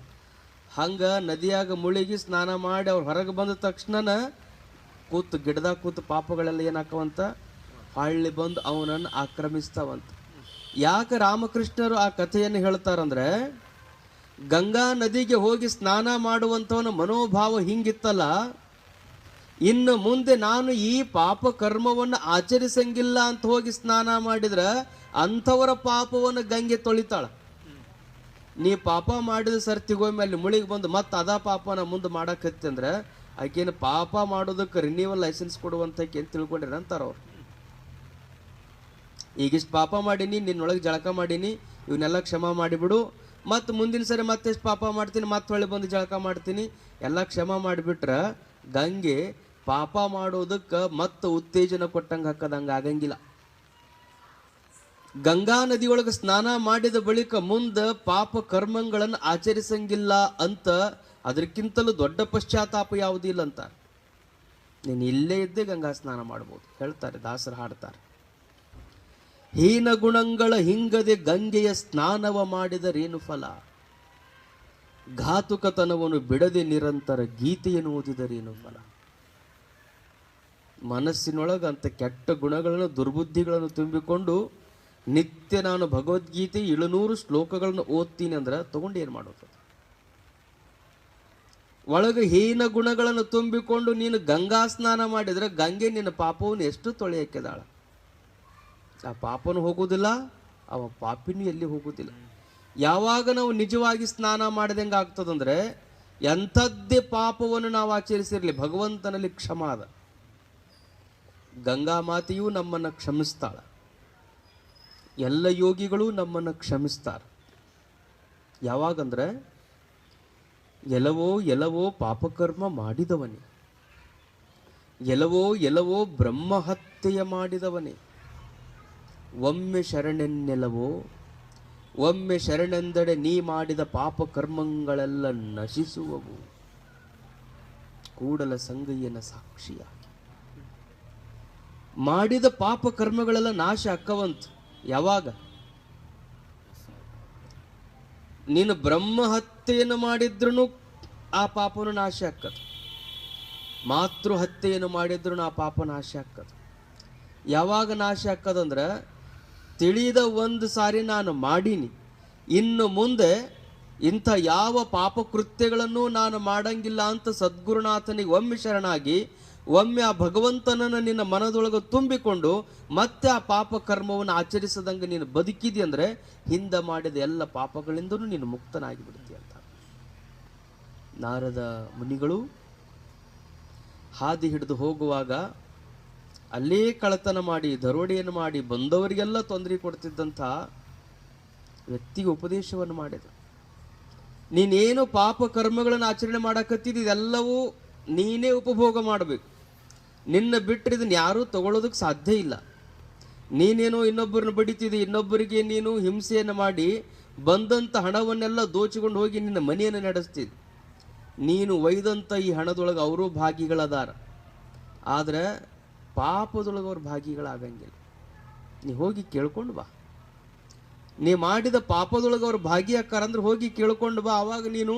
ಹಂಗ ನದಿಯಾಗ ಮುಳುಗಿ ಸ್ನಾನ ಮಾಡಿ ಅವ್ರು ಹೊರಗೆ ಬಂದ ತಕ್ಷಣ ಕೂತು ಗಿಡದಾಗ ಕೂತು ಪಾಪಗಳೆಲ್ಲ ಏನಾಕವಂತ ಹೊಳ್ಳಿ ಬಂದು ಅವನನ್ನು ಆಕ್ರಮಿಸ್ತಾವಂತ. ಯಾಕೆ ರಾಮಕೃಷ್ಣರು ಆ ಕಥೆಯನ್ನು ಹೇಳ್ತಾರಂದ್ರೆ, ಗಂಗಾ ನದಿಗೆ ಹೋಗಿ ಸ್ನಾನ ಮಾಡುವಂಥವನ ಮನೋಭಾವ ಹಿಂಗಿತ್ತಲ್ಲ, ಇನ್ನು ಮುಂದೆ ನಾನು ಈ ಪಾಪ ಕರ್ಮವನ್ನು ಆಚರಿಸಂಗಿಲ್ಲ ಅಂತ ಹೋಗಿ ಸ್ನಾನ ಮಾಡಿದ್ರೆ ಅಂಥವರ ಪಾಪವನ್ನು ಗಂಗೆ ತೊಳಿತಾಳ. ನೀ ಪಾಪ ಮಾಡಿದ ಸರ್ತಿಗೊಮ್ಮೆ ಅಲ್ಲಿ ಮುಳಿಗೆ ಬಂದು ಮತ್ತೆ ಅದ ಪಾಪನ ಮುಂದೆ ಮಾಡಕತ್ತಿ ಅಂದ್ರೆ ಆಕೇನು ಪಾಪ ಮಾಡೋದಕ್ಕೆ ರಿನ್ಯೂವಲ್ ಲೈಸೆನ್ಸ್ ಕೊಡುವಂತ ಏನು ತಿಳ್ಕೊಂಡಿರ ಅಂತಾರ ಅವ್ರು. ಈಗಿಷ್ಟು ಪಾಪ ಮಾಡೀನಿ, ನಿನ್ನೊಳಗೆ ಜಳಕ ಮಾಡೀನಿ, ಇವನ್ನೆಲ್ಲ ಕ್ಷಮಾ ಮಾಡಿಬಿಡು, ಮತ್ತು ಮುಂದಿನ ಸರಿ ಮತ್ತೆಷ್ಟು ಪಾಪ ಮಾಡ್ತೀನಿ, ಮತ್ತೆ ಹೊಳ್ಳಿ ಬಂದು ಜಳಕ ಮಾಡ್ತೀನಿ, ಎಲ್ಲ ಕ್ಷಮಾ ಮಾಡಿಬಿಟ್ರೆ ಗಂಗೆ ಪಾಪ ಮಾಡೋದಕ್ಕೆ ಮತ್ತೆ ಉತ್ತೇಜನ ಕೊಟ್ಟಂಗೆ ಹಾಕದಂಗೆ ಆಗಂಗಿಲ್ಲ. ಗಂಗಾ ನದಿಯೊಳಗೆ ಸ್ನಾನ ಮಾಡಿದ ಬಳಿಕ ಮುಂದೆ ಪಾಪ ಕರ್ಮಗಳನ್ನು ಆಚರಿಸಂಗಿಲ್ಲ ಅಂತ, ಅದಕ್ಕಿಂತಲೂ ದೊಡ್ಡ ಪಶ್ಚಾತ್ತಾಪ ಯಾವುದೂ ಇಲ್ಲ ಅಂತ. ನೀನು ಇಲ್ಲೇ ಇದ್ದೇ ಗಂಗಾ ಸ್ನಾನ ಮಾಡ್ಬೋದು ಹೇಳ್ತಾರೆ, ದಾಸರು ಹಾಡ್ತಾರೆ. ಹೀನ ಗುಣಗಳ ಹಿಂಗದೆ ಗಂಗೆಯ ಸ್ನಾನವ ಮಾಡಿದರೇನು ಫಲ, ಘಾತುಕತನವನ್ನು ಬಿಡದೆ ನಿರಂತರ ಗೀತೆಯನ್ನು ಓದಿದರೇನು ಫಲ. ಮನಸ್ಸಿನೊಳಗಂತ ಕೆಟ್ಟ ಗುಣಗಳನ್ನು ದುರ್ಬುದ್ಧಿಗಳನ್ನು ತುಂಬಿಕೊಂಡು ನಿತ್ಯ ನಾನು ಭಗವದ್ಗೀತೆ 700 ಶ್ಲೋಕಗಳನ್ನು ಓದ್ತೀನಿ ಅಂದ್ರೆ ತಗೊಂಡು ಏನು ಮಾಡೋದು? ಒಳಗೆ ಹೀನ ಗುಣಗಳನ್ನು ತುಂಬಿಕೊಂಡು ನೀನು ಗಂಗಾ ಸ್ನಾನ ಮಾಡಿದ್ರೆ ಗಂಗೆ ನಿನ್ನ ಪಾಪವನ್ನು ಎಷ್ಟು ತೊಳೆಯಕ್ಕೆದಾಳ. ಆ ಪಾಪನು ಹೋಗುವುದಿಲ್ಲ, ಅವ ಪಾಪಿನೂ ಎಲ್ಲಿ ಹೋಗುವುದಿಲ್ಲ. ಯಾವಾಗ ನಾವು ನಿಜವಾಗಿ ಸ್ನಾನ ಮಾಡಿದಂಗೆ ಆಗ್ತದಂದ್ರೆ, ಎಂಥದ್ದೇ ಪಾಪವನ್ನು ನಾವು ಆಚರಿಸಿರಲಿ ಭಗವಂತನಲ್ಲಿ ಕ್ಷಮ ಅದ. ಗಂಗಾ ಮಾತೆಯೂ ನಮ್ಮನ್ನು ಕ್ಷಮಿಸ್ತಾಳೆ, ಎಲ್ಲ ಯೋಗಿಗಳು ನಮ್ಮನ್ನು ಕ್ಷಮಿಸ್ತಾರೆ. ಯಾವಾಗಂದ್ರೆ, ಎಲ್ಲವೋ ಎಲ್ಲವೋ ಪಾಪಕರ್ಮ ಮಾಡಿದವನೇ, ಎಲ್ಲವೋ ಎಲ್ಲವೋ ಬ್ರಹ್ಮಹತ್ಯೆಯ ಮಾಡಿದವನೇ, ಒಮ್ಮೆ ಶರಣೆನ್ನೆಲ್ಲವೋ, ಒಮ್ಮೆ ಶರಣೆಂದಡೆ ನೀ ಮಾಡಿದ ಪಾಪ ಕರ್ಮಗಳೆಲ್ಲ ನಶಿಸುವವು, ಕೂಡಲ ಸಂಗಯ್ಯನ ಸಾಕ್ಷಿಯಾಗಿ. ಮಾಡಿದ ಪಾಪ ಕರ್ಮಗಳೆಲ್ಲ ನಾಶ ಅಕ್ಕವಂತ. ಯಾವಾಗ ನೀನು ಬ್ರಹ್ಮ ಹತ್ಯೆಯನ್ನು ಮಾಡಿದ್ರೂ ಆ ಪಾಪನು ನಾಶ ಆಕ್ಕದು, ಮಾತೃ ಹತ್ಯೆಯನ್ನು ಮಾಡಿದ್ರು ಆ ಪಾಪ ನಾಶ ಆಕ್ಕದು. ಯಾವಾಗ ನಾಶ ಆಕ್ಕದಂದ್ರೆ, ತಿಳಿದ ಒಂದು ಸಾರಿ ನಾನು ಮಾಡೀನಿ, ಇನ್ನು ಮುಂದೆ ಇಂಥ ಯಾವ ಪಾಪ ಕೃತ್ಯಗಳನ್ನು ನಾನು ಮಾಡಂಗಿಲ್ಲ ಅಂತ ಸದ್ಗುರುನಾಥನಿಗೆ ಒಮ್ಮೆ ಶರಣಾಗಿ ಒಮ್ಮೆ ಆ ಭಗವಂತನನ್ನು ನಿನ್ನ ಮನದೊಳಗೆ ತುಂಬಿಕೊಂಡು ಮತ್ತೆ ಆ ಪಾಪ ಕರ್ಮವನ್ನು ಆಚರಿಸದಂಗೆ ನೀನು ಬದುಕಿದಿ ಅಂದ್ರೆ ಹಿಂದೆ ಮಾಡಿದ ಎಲ್ಲ ಪಾಪಗಳಿಂದಲೂ ನೀನು ಮುಕ್ತನಾಗಿ ಬಿಡ್ತೀಯ ಅಂತ. ನಾರದ ಮುನಿಗಳು ಹಾದಿ ಹಿಡಿದು ಹೋಗುವಾಗ ಅಲ್ಲೇ ಕಳತನ ಮಾಡಿ ದರೋಡೆಯನ್ನು ಮಾಡಿ ಬಂದವರಿಗೆಲ್ಲ ತೊಂದರೆ ಕೊಡ್ತಿದ್ದಂಥ ವ್ಯಕ್ತಿಗೆ ಉಪದೇಶವನ್ನು ಮಾಡಿದರು. ನೀನೇನು ಪಾಪ ಕರ್ಮಗಳನ್ನು ಆಚರಣೆ ಮಾಡಕತ್ತಿದ್ದು ಇದೆಲ್ಲವೂ ನೀನೇ ಉಪಭೋಗ ಮಾಡಬೇಕು. ನಿನ್ನ ಬಿಟ್ಟರೆ ಇದನ್ನು ಯಾರೂ ತಗೊಳ್ಳೋದಕ್ಕೆ ಸಾಧ್ಯ ಇಲ್ಲ. ನೀನೇನೋ ಇನ್ನೊಬ್ಬರನ್ನ ಬಡಿತಿದ್ದಿ, ಇನ್ನೊಬ್ಬರಿಗೆ ನೀನು ಹಿಂಸೆಯನ್ನು ಮಾಡಿ ಬಂದಂಥ ಹಣವನ್ನೆಲ್ಲ ದೋಚಿಕೊಂಡು ಹೋಗಿ ನಿನ್ನ ಮನೆಯನ್ನು ನಡೆಸ್ತಿದ್ದಿ. ನೀನು ಒಯ್ದಂಥ ಈ ಹಣದೊಳಗೆ ಅವರು ಭಾಗಿಗಳದಾರ, ಆದರೆ ಪಾಪದೊಳಗೆ ಅವ್ರ ಭಾಗಿಗಳಾಗಂಗಿಲ್ಲ. ನೀ ಹೋಗಿ ಕೇಳ್ಕೊಂಡು ಬಾ. ನೀ ಮಾಡಿದ ಪಾಪದೊಳಗೆ ಅವ್ರು ಭಾಗಿಯಾಕಾರಂದ್ರೆ ಹೋಗಿ ಕೇಳ್ಕೊಂಡು ಬಾ, ಆವಾಗ ನೀನು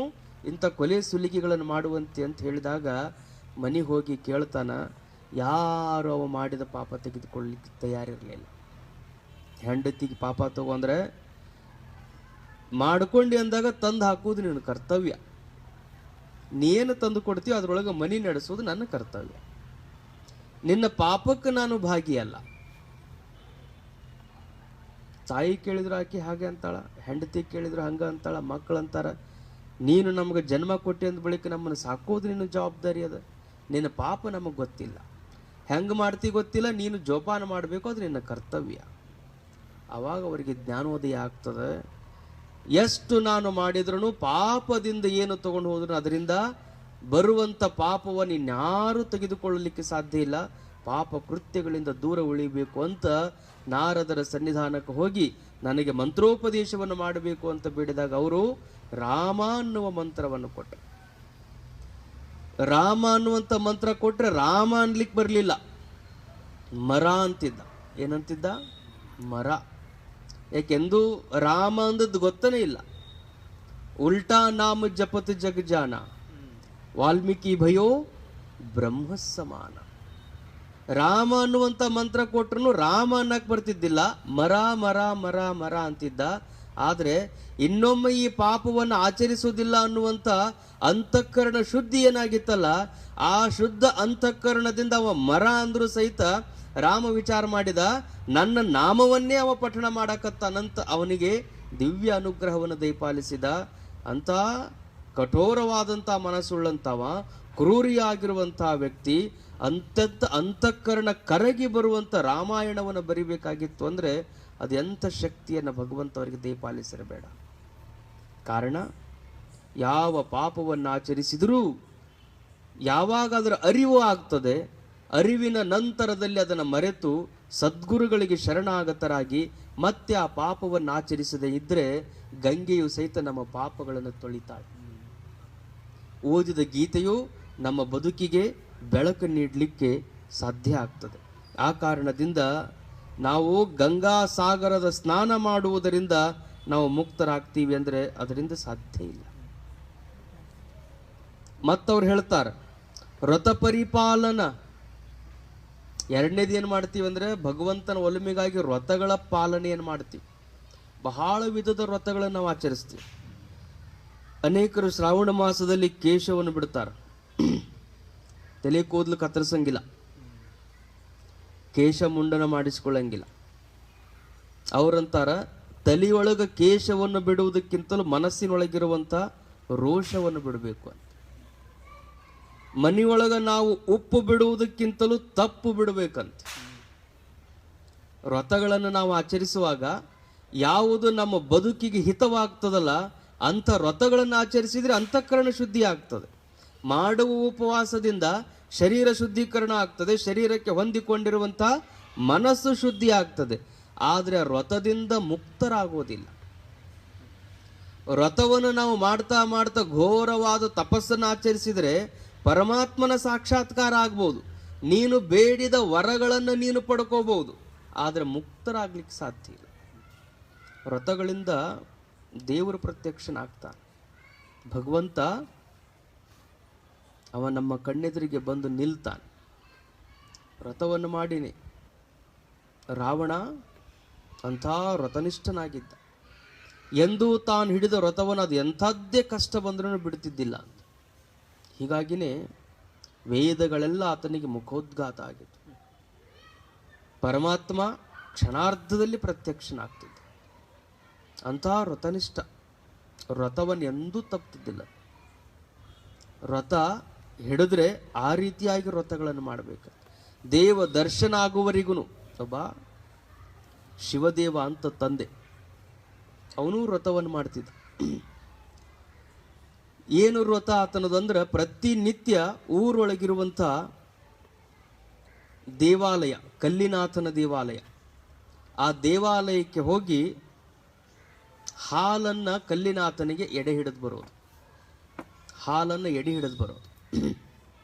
ಇಂಥ ಕೊಲೆ ಸುಲಿಗೆಗಳನ್ನು ಮಾಡುವಂತೆ ಅಂತ ಹೇಳಿದಾಗ ಮನೆಗೆ ಹೋಗಿ ಕೇಳ್ತಾನ. ಯಾರು ಅವ ಮಾಡಿದ ಪಾಪ ತೆಗೆದುಕೊಳ್ಳಲಿಕ್ಕೆ ತಯಾರಿರಲಿಲ್ಲ. ಹೆಂಡತಿಗೆ ಪಾಪ ತಗೊಂಡ್ರೆ ಮಾಡ್ಕೊಂಡು ಅಂದಾಗ ತಂದು ಹಾಕುವುದು ನಿನ್ನ ಕರ್ತವ್ಯ. ನೀನು ತಂದು ಕೊಡ್ತೀವಿ ಅದರೊಳಗೆ ಮನೆ ನಡೆಸೋದು ನನ್ನ ಕರ್ತವ್ಯ. ನಿನ್ನ ಪಾಪಕ್ಕೆ ನಾನು ಭಾಗಿಯಲ್ಲ. ತಾಯಿ ಕೇಳಿದ್ರು ಆಕೆ ಹಾಗೆ ಅಂತಾಳ, ಹೆಂಡತಿ ಕೇಳಿದ್ರು ಹಂಗೆ ಅಂತಾಳ, ಮಕ್ಕಳು ಅಂತಾರ. ನೀನು ನಮಗೆ ಜನ್ಮ ಕೊಟ್ಟಿ ಅಂದ ಬಳಿಕ ನಮ್ಮನ್ನು ಸಾಕೋದು ನಿನ್ನ ಜವಾಬ್ದಾರಿ ಅದ. ನಿನ್ನ ಪಾಪ ನಮಗೆ ಗೊತ್ತಿಲ್ಲ, ಹೆಂಗೆ ಮಾಡ್ತಿ ಗೊತ್ತಿಲ್ಲ, ನೀನು ಜೋಪಾನ ಮಾಡಬೇಕು, ಅದು ನಿನ್ನ ಕರ್ತವ್ಯ. ಆವಾಗ ಅವರಿಗೆ ಜ್ಞಾನೋದಯ ಆಗ್ತದೆ. ಎಷ್ಟು ನಾನು ಮಾಡಿದ್ರೂ ಪಾಪದಿಂದ ಏನು ತಗೊಂಡು ಹೋದ್ರು ಅದರಿಂದ ಬರುವಂಥ ಪಾಪವನ್ನು ಇನ್ಯಾರೂ ತೆಗೆದುಕೊಳ್ಳಲಿಕ್ಕೆ ಸಾಧ್ಯ ಇಲ್ಲ. ಪಾಪ ಕೃತ್ಯಗಳಿಂದ ದೂರ ಉಳಿಬೇಕು ಅಂತ ನಾರದರ ಸನ್ನಿಧಾನಕ್ಕೆ ಹೋಗಿ ನನಗೆ ಮಂತ್ರೋಪದೇಶವನ್ನು ಮಾಡಬೇಕು ಅಂತ ಬೇಡಿದಾಗ ಅವರು ರಾಮ ಅನ್ನುವ ಮಂತ್ರವನ್ನು ಕೊಟ್ಟರು. ರಾಮ ಅನ್ನುವಂಥ ಮಂತ್ರ ಕೊಟ್ಟರೆ ರಾಮ ಅನ್ಲಿಕ್ಕೆ ಬರಲಿಲ್ಲ, ಮರ ಅಂತಿದ್ದ. ಏನಂತಿದ್ದ? ಮರ. ಯಾಕೆಂದು ರಾಮ ಅಂದದ್ದು ಗೊತ್ತನೇ ಇಲ್ಲ. ಉಲ್ಟಾ ನಾಮ ಜಪತ್ ಜಗಜಾನ ವಾಲ್ಮೀಕಿ ಭಯೋ ಬ್ರಹ್ಮ ಸಮಾನ. ರಾಮ ಅನ್ನುವಂಥ ಮಂತ್ರ ಕೊಟ್ಟರು ರಾಮ ಅನ್ನಕ್ಕೆ ಬರ್ತಿದ್ದಿಲ್ಲ, ಮರ ಮರ ಮರ ಮರ ಅಂತಿದ್ದ. ಆದರೆ ಇನ್ನೊಮ್ಮೆ ಈ ಪಾಪವನ್ನು ಆಚರಿಸುವುದಿಲ್ಲ ಅನ್ನುವಂಥ ಅಂತಃಕರಣ ಶುದ್ಧಿ ಏನಾಗಿತ್ತಲ್ಲ, ಆ ಶುದ್ಧ ಅಂತಃಕರಣದಿಂದ ಅವ ಮರ ಅಂದ್ರೂ ಸಹಿತ ರಾಮ ವಿಚಾರ ಮಾಡಿದ, ನನ್ನ ನಾಮವನ್ನೇ ಅವ ಪಠಣ ಮಾಡಕತ್ತಾನಂತ ಅವನಿಗೆ ದಿವ್ಯ ಅನುಗ್ರಹವನ್ನು ದಯಪಾಲಿಸಿದ. ಅಂತ ಕಠೋರವಾದಂಥ ಮನಸ್ಸುಳ್ಳಂಥವ, ಕ್ರೂರಿಯಾಗಿರುವಂಥ ವ್ಯಕ್ತಿ ಅಂತಃಕರಣ ಕರಗಿ ಬರುವಂಥ ರಾಮಾಯಣವನ್ನು ಬರಿಬೇಕಾಗಿತ್ತು ಅಂದರೆ ಅದು ಎಂಥ ಶಕ್ತಿಯನ್ನು ಭಗವಂತ ಅವರಿಗೆ ದಯಪಾಲಿಸಿರಬೇಡ. ಕಾರಣ ಯಾವ ಪಾಪವನ್ನು ಆಚರಿಸಿದರೂ ಯಾವಾಗ ಅದರ ಅರಿವು ಆಗ್ತದೆ, ಅರಿವಿನ ನಂತರದಲ್ಲಿ ಅದನ್ನು ಮರೆತು ಸದ್ಗುರುಗಳಿಗೆ ಶರಣಾಗತರಾಗಿ ಮತ್ತೆ ಆ ಪಾಪವನ್ನು ಆಚರಿಸದೇ ಇದ್ದರೆ ಗಂಗೆಯು ಸಹಿತ ನಮ್ಮ ಪಾಪಗಳನ್ನು ತೊಳಿತಾಳೆ. ಓದಿದ ಗೀತೆಯು ನಮ್ಮ ಬದುಕಿಗೆ ಬೆಳಕು ನೀಡಲಿಕ್ಕೆ ಸಾಧ್ಯ ಆಗ್ತದೆ. ಆ ಕಾರಣದಿಂದ ನಾವು ಗಂಗಾ ಸಾಗರದ ಸ್ನಾನ ಮಾಡುವುದರಿಂದ ನಾವು ಮುಕ್ತರಾಗ್ತೀವಿ ಅಂದರೆ ಅದರಿಂದ ಸಾಧ್ಯ ಇಲ್ಲ. ಮತ್ತವ್ರು ಹೇಳ್ತಾರೆ ವ್ರತ ಪರಿಪಾಲನ. ಎರಡನೇದು ಏನು ಮಾಡ್ತೀವಿ ಅಂದರೆ ಭಗವಂತನ ಒಲುಮೆಗಾಗಿ ವ್ರತಗಳ ಪಾಲನೆಯನ್ನು ಮಾಡ್ತೀವಿ. ಬಹಳ ವಿಧದ ವ್ರತಗಳನ್ನು ನಾವು ಆಚರಿಸ್ತೀವಿ. ಅನೇಕರು ಶ್ರಾವಣ ಮಾಸದಲ್ಲಿ ಕೇಶವನ್ನು ಬಿಡ್ತಾರೆ, ತಲೆ ಕೂದಲು ಕತ್ತರಿಸಂಗಿಲ್ಲ, ಕೇಶ ಮುಂಡನ ಮಾಡಿಸ್ಕೊಳ್ಳಂಗಿಲ್ಲ. ಅವರಂತಾರ ತಲೆಯೊಳಗೆ ಕೇಶವನ್ನು ಬಿಡುವುದಕ್ಕಿಂತಲೂ ಮನಸ್ಸಿನೊಳಗಿರುವಂಥ ರೋಷವನ್ನು ಬಿಡಬೇಕು ಅಂತ. ಮನೆಯೊಳಗೆ ನಾವು ಉಪ್ಪು ಬಿಡುವುದಕ್ಕಿಂತಲೂ ತಪ್ಪು ಬಿಡಬೇಕಂತ. ವ್ರತಗಳನ್ನು ನಾವು ಆಚರಿಸುವಾಗ ಯಾವುದು ನಮ್ಮ ಬದುಕಿಗೆ ಹಿತವಾಗ್ತದಲ್ಲ ಅಂಥ ವ್ರತಗಳನ್ನು ಆಚರಿಸಿದರೆ ಅಂತಃಕರಣ ಶುದ್ಧಿ ಆಗ್ತದೆ. ಮಾಡುವ ಉಪವಾಸದಿಂದ ಶರೀರ ಶುದ್ಧೀಕರಣ ಆಗ್ತದೆ, ಶರೀರಕ್ಕೆ ಹೊಂದಿಕೊಂಡಿರುವಂಥ ಮನಸ್ಸು ಶುದ್ಧಿ ಆಗ್ತದೆ. ಆದರೆ ವ್ರತದಿಂದ ಮುಕ್ತರಾಗೋದಿಲ್ಲ. ವ್ರತವನ್ನು ನಾವು ಮಾಡ್ತಾ ಮಾಡ್ತಾ ಘೋರವಾದ ತಪಸ್ಸನ್ನು ಆಚರಿಸಿದರೆ ಪರಮಾತ್ಮನ ಸಾಕ್ಷಾತ್ಕಾರ ಆಗ್ಬೋದು, ನೀನು ಬೇಡಿದ ವರಗಳನ್ನು ನೀನು ಪಡ್ಕೋಬಹುದು, ಆದರೆ ಮುಕ್ತರಾಗ್ಲಿಕ್ಕೆ ಸಾಧ್ಯ ಇಲ್ಲ. ವ್ರತಗಳಿಂದ ದೇವರು ಪ್ರತ್ಯಕ್ಷನಾಗ್ತಾನೆ. ಭಗವಂತ ಅವ ನಮ್ಮ ಕಣ್ಣೆದುರಿಗೆ ಬಂದು ನಿಲ್ತಾನೆ. ವ್ರತವನ್ನು ಮಾಡಿನಿ. ರಾವಣ ಅಂಥ ವ್ರತನಿಷ್ಠನಾಗಿದ್ದ. ಎಂದೂ ತಾನು ಹಿಡಿದ ವ್ರತವನ್ನು ಅದು ಎಂಥದ್ದೇ ಕಷ್ಟ ಬಂದ್ರೂ ಬಿಡ್ತಿದ್ದಿಲ್ಲ ಅಂತ. ಹೀಗಾಗಿನೇ ವೇದಗಳೆಲ್ಲ ಆತನಿಗೆ ಮುಖೋದ್ಘಾತ ಆಗಿತ್ತು. ಪರಮಾತ್ಮ ಕ್ಷಣಾರ್ಧದಲ್ಲಿ ಪ್ರತ್ಯಕ್ಷನಾಗ್ತಿದ್ದ. ಅಂತಹ ವ್ರತನಿಷ್ಠ, ವ್ರತವನ್ನು ಎಂದೂ ತಪ್ಪುತ್ತಿದ್ದಿಲ್ಲ. ವ್ರತ ಹಿಡಿದ್ರೆ ಆ ರೀತಿಯಾಗಿ ವ್ರತಗಳನ್ನು ಮಾಡಬೇಕು. ದೇವ ದರ್ಶನ ಆಗುವವರೆಗೂ ಒಬ್ಬ ಶಿವದೇವ ಅಂತ ತಂದೆ, ಅವನು ವ್ರತವನ್ನು ಮಾಡ್ತಿದ್ದ. ಏನು ವ್ರತ ಆತನದಂದ್ರೆ, ಪ್ರತಿನಿತ್ಯ ಊರೊಳಗಿರುವಂಥ ದೇವಾಲಯ, ಕಲ್ಲಿನಾಥನ ದೇವಾಲಯ, ಆ ದೇವಾಲಯಕ್ಕೆ ಹೋಗಿ ಹಾಲನ್ನು ಕಲ್ಲಿನಾಥನಿಗೆ ಎಡೆ ಹಿಡಿದು ಬರೋದು. ಹಾಲನ್ನು ಎಡೆ ಹಿಡಿದು ಬರೋದು.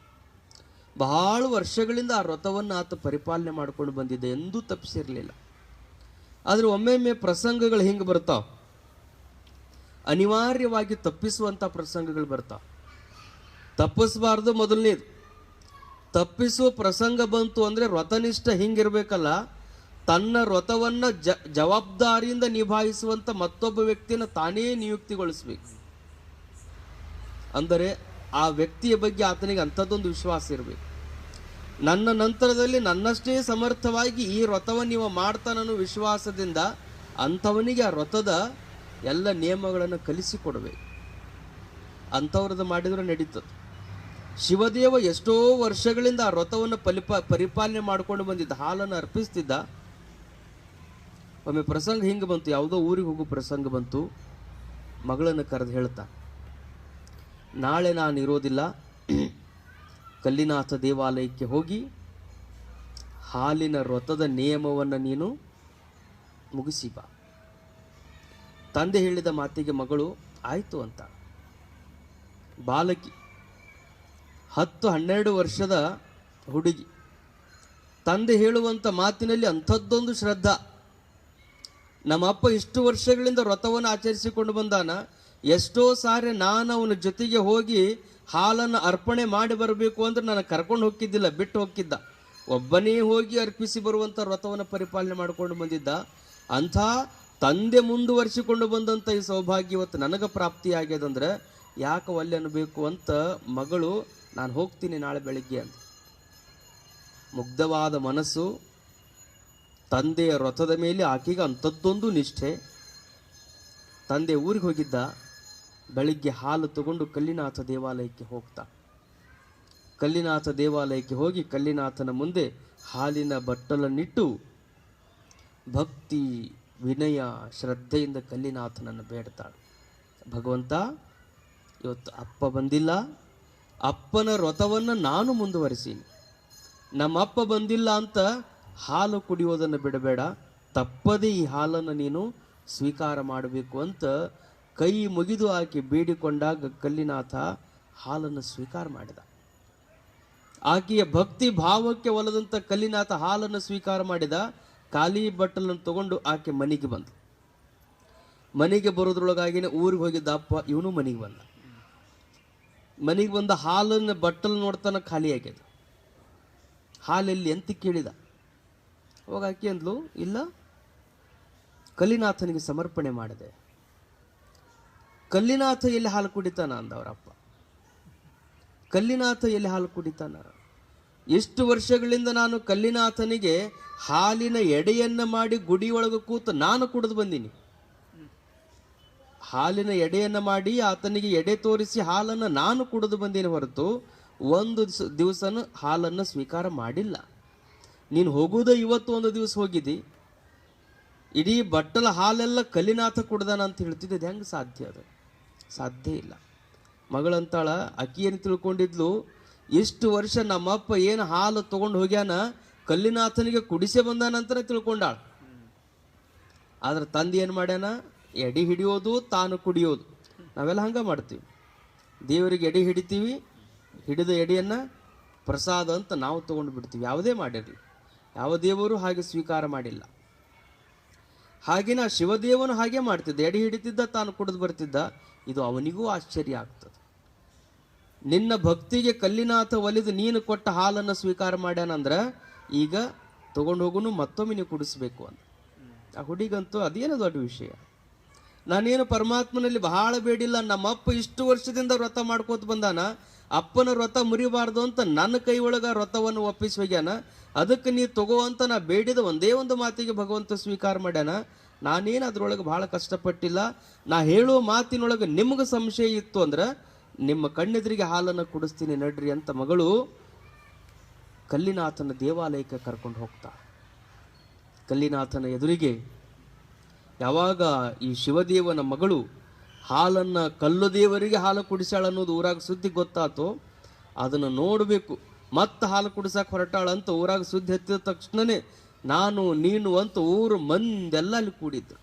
ಬಹಳ ವರ್ಷಗಳಿಂದ ಆ ವ್ರತವನ್ನು ಆತ ಪರಿಪಾಲನೆ ಮಾಡ್ಕೊಂಡು ಬಂದಿದ್ದೆ, ಎಂದೂ ತಪ್ಪಿಸಿರಲಿಲ್ಲ. ಆದರೆ ಒಮ್ಮೊಮ್ಮೆ ಪ್ರಸಂಗಗಳು ಹಿಂಗೆ ಬರ್ತಾವ, ಅನಿವಾರ್ಯವಾಗಿ ತಪ್ಪಿಸುವಂಥ ಪ್ರಸಂಗಗಳು ಬರ್ತಾವ. ತಪ್ಪಿಸಬಾರ್ದು. ಮೊದಲನೇದು, ತಪ್ಪಿಸುವ ಪ್ರಸಂಗ ಬಂತು ಅಂದರೆ ವ್ರತನಿಷ್ಠ ಹಿಂಗಿರ್ಬೇಕಲ್ಲ, ತನ್ನ ವ್ರತವನ್ನು ಜವಾಬ್ದಾರಿಯಿಂದ ನಿಭಾಯಿಸುವಂಥ ಮತ್ತೊಬ್ಬ ವ್ಯಕ್ತಿಯನ್ನು ತಾನೇ ನಿಯುಕ್ತಿಗೊಳಿಸ್ಬೇಕು. ಅಂದರೆ ಆ ವ್ಯಕ್ತಿಯ ಬಗ್ಗೆ ಆತನಿಗೆ ಅಂಥದ್ದೊಂದು ವಿಶ್ವಾಸ ಇರಬೇಕು. ನನ್ನ ನಂತರದಲ್ಲಿ ನನ್ನಷ್ಟೇ ಸಮರ್ಥವಾಗಿ ಈ ವ್ರತವನ್ನು ನೀವು ಮಾಡ್ತಾನನ್ನೋ ವಿಶ್ವಾಸದಿಂದ ಅಂಥವನಿಗೆ ಆ ವ್ರತದ ಎಲ್ಲ ನಿಯಮಗಳನ್ನು ಕಲಿಸಿಕೊಡ್ಬೇಕು. ಅಂಥವ್ರದ್ದು ಮಾಡಿದ್ರೆ ನಡೀತದೆ. ಶಿವದೇವ ಎಷ್ಟೋ ವರ್ಷಗಳಿಂದ ಆ ವ್ರತವನ್ನು ಪರಿಪಾಲನೆ ಮಾಡ್ಕೊಂಡು ಬಂದಿದ್ದ, ಹಾಲನ್ನು ಅರ್ಪಿಸ್ತಿದ್ದ. ಒಮ್ಮೆ ಪ್ರಸಂಗ ಹಿಂಗೆ ಬಂತು, ಯಾವುದೋ ಊರಿಗೆ ಹೋಗೋ ಪ್ರಸಂಗ ಬಂತು. ಮಗಳನ್ನು ಕರೆದು ಹೇಳ್ತಾ, ನಾಳೆ ನಾನು ಇರೋದಿಲ್ಲ, ಕಲ್ಲಿನಾಥ ದೇವಾಲಯಕ್ಕೆ ಹೋಗಿ ಹಾಲಿನ ವ್ರತದ ನಿಯಮವನ್ನು ನೀನು ಮುಗಿಸಿ ಬಾ. ತಂದೆ ಹೇಳಿದ ಮಾತಿಗೆ ಮಗಳು ಆಯಿತು ಅಂತ. ಬಾಲಕಿ 10-12 ವರ್ಷದ ಹುಡುಗಿ, ತಂದೆ ಹೇಳುವಂಥ ಮಾತಿನಲ್ಲಿ ಅಂಥದ್ದೊಂದು ಶ್ರದ್ಧಾ. ನಮ್ಮಪ್ಪ ಇಷ್ಟು ವರ್ಷಗಳಿಂದ ವ್ರತವನ್ನು ಆಚರಿಸಿಕೊಂಡು ಬಂದಾನ, ಎಷ್ಟೋ ಸಾರಿ ನಾನು ಅವನ ಜೊತೆಗೆ ಹೋಗಿ ಹಾಲನ್ನು ಅರ್ಪಣೆ ಮಾಡಿ ಬರಬೇಕು ಅಂದ್ರೆ ನಾನು ಕರ್ಕೊಂಡು ಹೋಗ್ತಿದ್ದಿಲ್ಲ, ಬಿಟ್ಟು ಹೋಗ್ತಿದ್ದ. ಒಬ್ಬನೇ ಹೋಗಿ ಅರ್ಪಿಸಿ ಬರುವಂಥ ವ್ರತವನ್ನು ಪರಿಪಾಲನೆ ಮಾಡಿಕೊಂಡು ಬಂದಿದ್ದ. ಅಂಥ ತಂದೆ ಮುಂದುವರಿಸಿಕೊಂಡು ಬಂದಂಥ ಈ ಸೌಭಾಗ್ಯ ಇವತ್ತು ನನಗೆ ಪ್ರಾಪ್ತಿಯಾಗ್ಯದಂದ್ರೆ ಯಾಕೆ ಒಲ್ಲೆ ಅನ್ನಬೇಕು ಅಂತ ಮಗಳು, ನಾನು ಹೋಗ್ತೀನಿ ನಾಳೆ ಬೆಳಿಗ್ಗೆ ಅಂತ. ಮುಗ್ಧವಾದ ಮನಸ್ಸು, ತಂದೆಯ ವ್ರತದ ಮೇಲೆ ಆಕೆಗೆ ಅಂಥದ್ದೊಂದು ನಿಷ್ಠೆ. ತಂದೆ ಊರಿಗೆ ಹೋಗಿದ್ದ, ಬೆಳಿಗ್ಗೆ ಹಾಲು ತಗೊಂಡು ಕಲ್ಲಿನಾಥ ದೇವಾಲಯಕ್ಕೆ ಹೋಗ್ತಾ. ಕಲ್ಲಿನಾಥ ದೇವಾಲಯಕ್ಕೆ ಹೋಗಿ ಕಲ್ಲಿನಾಥನ ಮುಂದೆ ಹಾಲಿನ ಬಟ್ಟಲನ್ನಿಟ್ಟು ಭಕ್ತಿ, ವಿನಯ, ಶ್ರದ್ಧೆಯಿಂದ ಕಲ್ಲಿನಾಥನನ್ನು ಬೇಡ್ತಾಳೆ. ಭಗವಂತ, ಇವತ್ತು ಅಪ್ಪ ಬಂದಿಲ್ಲ, ಅಪ್ಪನ ವ್ರತವನ್ನು ನಾನು ಮುಂದುವರಿಸೀನಿ. ನಮ್ಮಪ್ಪ ಬಂದಿಲ್ಲ ಅಂತ ಹಾಲು ಕುಡಿಯೋದನ್ನು ಬಿಡಬೇಡ, ತಪ್ಪದೇ ಈ ಹಾಲನ್ನು ನೀನು ಸ್ವೀಕಾರ ಮಾಡಬೇಕು ಅಂತ ಕೈ ಮುಗಿದು ಆಕೆ ಬೇಡಿಕೊಂಡಾಗ ಕಲ್ಲಿನಾಥ ಹಾಲನ್ನು ಸ್ವೀಕಾರ ಮಾಡಿದ. ಆಕೆಯ ಭಕ್ತಿ ಭಾವಕ್ಕೆ ಒಲದಂಥ ಕಲ್ಲಿನಾಥ ಹಾಲನ್ನು ಸ್ವೀಕಾರ ಮಾಡಿದ. ಖಾಲಿ ಬಟ್ಟಲನ್ನು ತಗೊಂಡು ಆಕೆ ಮನೆಗೆ ಬಂದ. ಮನೆಗೆ ಬರೋದ್ರೊಳಗಾಗಿನೇ ಊರಿಗೆ ಹೋಗಿದ್ದ ಅಪ್ಪ, ಇವನು ಮನೆಗೆ ಬಂದ. ಮನೆಗೆ ಬಂದ ಹಾಲನ್ನು ಬಟ್ಟಲು ನೋಡ್ತಾನೆ, ಖಾಲಿ ಆಗ್ಯದ. ಹಾಲೆಲ್ಲಿ ಅಂತ ಕೇಳಿದ. ಅವಾಗ ಆಕೆ ಅಂದ್ಲು, ಇಲ್ಲ, ಕಲ್ಲಿನಾಥನಿಗೆ ಸಮರ್ಪಣೆ ಮಾಡಿದೆ. ಕಲ್ಲಿನಾಥ ಎಲ್ಲಿ ಹಾಲು ಕುಡಿತಾನ ಅಂದವರಪ್ಪ. ಕಲ್ಲಿನಾಥ ಎಲ್ಲಿ ಹಾಲು ಕುಡಿತಾನ? ಎಷ್ಟು ವರ್ಷಗಳಿಂದ ನಾನು ಕಲ್ಲಿನಾಥನಿಗೆ ಹಾಲಿನ ಎಡೆಯನ್ನು ಮಾಡಿ ಗುಡಿಯೊಳಗೆ ಕೂತು ನಾನು ಕುಡಿದು ಬಂದೀನಿ. ಹಾಲಿನ ಎಡೆಯನ್ನು ಮಾಡಿ ಆತನಿಗೆ ಎಡೆ ತೋರಿಸಿ ಹಾಲನ್ನು ನಾನು ಕುಡಿದು ಬಂದೀನಿ ಹೊರತು ಒಂದು ದಿವಸನೂ ಹಾಲನ್ನು ಸ್ವೀಕಾರ ಮಾಡಿಲ್ಲ. ನೀನು ಹೋಗುವುದೇ ಇವತ್ತು ಒಂದು ದಿವಸ ಹೋಗಿದ್ದಿ, ಇಡೀ ಬಟ್ಟಲ ಹಾಲೆಲ್ಲ ಕಲ್ಲಿನಾಥ ಕುಡ್ದಾನ ಅಂತ ಹೇಳ್ತಿದ್ದೆ. ಅದು ಹೆಂಗೆ ಸಾಧ್ಯ? ಅದು ಸಾಧ್ಯ ಇಲ್ಲ. ಮಗಳಂತಾಳ, ಅಕ್ಕಿ ಏನು ತಿಳ್ಕೊಂಡಿದ್ಲು, ಇಷ್ಟು ವರ್ಷ ನಮ್ಮಪ್ಪ ಏನು ಹಾಲು ತೊಗೊಂಡು ಹೋಗ್ಯಾನ ಕಲ್ಲಿನಾಥನಿಗೆ ಕುಡಿಸೆ ಬಂದಾನಂತಲೇ ತಿಳ್ಕೊಂಡಾಳ. ಆದ್ರೆ ತಂದೆ ಏನು ಮಾಡ್ಯಾನ? ಎಡೆ ಹಿಡಿಯೋದು, ತಾನು ಕುಡಿಯೋದು. ನಾವೆಲ್ಲ ಹಂಗೆ ಮಾಡ್ತೀವಿ. ದೇವರಿಗೆ ಎಡೆ ಹಿಡಿತೀವಿ, ಹಿಡಿದ ಎಡೆಯನ್ನು ಪ್ರಸಾದ ಅಂತ ನಾವು ತೊಗೊಂಡು ಬಿಡ್ತೀವಿ. ಯಾವುದೇ ಮಾಡಿರಲಿ, ಯಾವ ದೇವರು ಹಾಗೆ ಸ್ವೀಕಾರ ಮಾಡಿಲ್ಲ. ಹಾಗೇನ ಶಿವದೇವನು ಹಾಗೆ ಮಾಡ್ತಿದ್ದ, ಎಡೆ ಹಿಡಿತಿದ್ದ, ತಾನು ಕುಡಿದು ಬರ್ತಿದ್ದ. ಇದು ಅವನಿಗೂ ಆಶ್ಚರ್ಯ ಆಗ್ತದೆ. ನಿನ್ನ ಭಕ್ತಿಗೆ ಕಲ್ಲಿನಾಥ ಒಲಿದು ನೀನು ಕೊಟ್ಟ ಹಾಲನ್ನು ಸ್ವೀಕಾರ ಮಾಡ್ಯಾನಂದ್ರೆ ಈಗ ತಗೊಂಡು ಹೋಗುನು ಮತ್ತೊಮ್ಮೆ ನೀವು ಕುಡಿಸ್ಬೇಕು ಅಂತ. ಆ ಹುಡುಗಂತೂ ಅದೇನು ದೊಡ್ಡ ವಿಷಯ. ನಾನೇನು ಪರಮಾತ್ಮನಲ್ಲಿ ಬಹಳ ಬೇಡಿಲ್ಲ, ನಮ್ಮಪ್ಪ ಇಷ್ಟು ವರ್ಷದಿಂದ ವ್ರತ ಮಾಡ್ಕೋತ ಬಂದಾನ, ಅಪ್ಪನ ವ್ರತ ಮುರಿಬಾರ್ದು ಅಂತ ನನ್ನ ಕೈ ಒಳಗ ವ್ರತವನ್ನು ಒಪ್ಪಿಸಿ ಹೋಗ್ಯಾನ. ಅದಕ್ಕೆ ನೀ ತಗೋ ಅಂತ ನಾ ಬೇಡಿದ ಒಂದೇ ಒಂದು ಮಾತಿಗೆ ಭಗವಂತ ಸ್ವೀಕಾರ ಮಾಡ್ಯಾನ. ನಾನೇನು ಅದ್ರೊಳಗೆ ಭಾಳ ಕಷ್ಟಪಟ್ಟಿಲ್ಲ. ನಾ ಹೇಳುವ ಮಾತಿನೊಳಗೆ ನಿಮ್ಗೆ ಸಂಶಯ ಇತ್ತು ಅಂದ್ರೆ ನಿಮ್ಮ ಕಣ್ಣೆದುರಿಗೆ ಹಾಲನ್ನು ಕುಡಿಸ್ತೀನಿ ನಡ್ರಿ ಅಂತ ಮಗಳು ಕಲ್ಲಿನಾಥನ ದೇವಾಲಯಕ್ಕೆ ಕರ್ಕೊಂಡು ಹೋಗ್ತಾ. ಕಲ್ಲಿನಾಥನ ಎದುರಿಗೆ ಯಾವಾಗ ಈ ಶಿವದೇವನ ಮಗಳು ಹಾಲನ್ನು ಕಲ್ಲು ದೇವರಿಗೆ ಹಾಲು ಕುಡಿಸಾಳ ಅನ್ನೋದು ಊರಾಗ ಸುದ್ದಿ ಗೊತ್ತಾತೋ, ಅದನ್ನು ನೋಡಬೇಕು. ಮತ್ತೆ ಹಾಲು ಕುಡಿಸಕ್ಕೆ ಹೊರಟಾಳಂತ ಊರಾಗ ಸುದ್ದಿ ಹತ್ತಿದ ತಕ್ಷಣನೇ ನಾನು ನೀನು ಅಂತ ಊರು ಮಂದೆಲ್ಲ ಅಲ್ಲಿ ಕೂಡಿದ್ರು.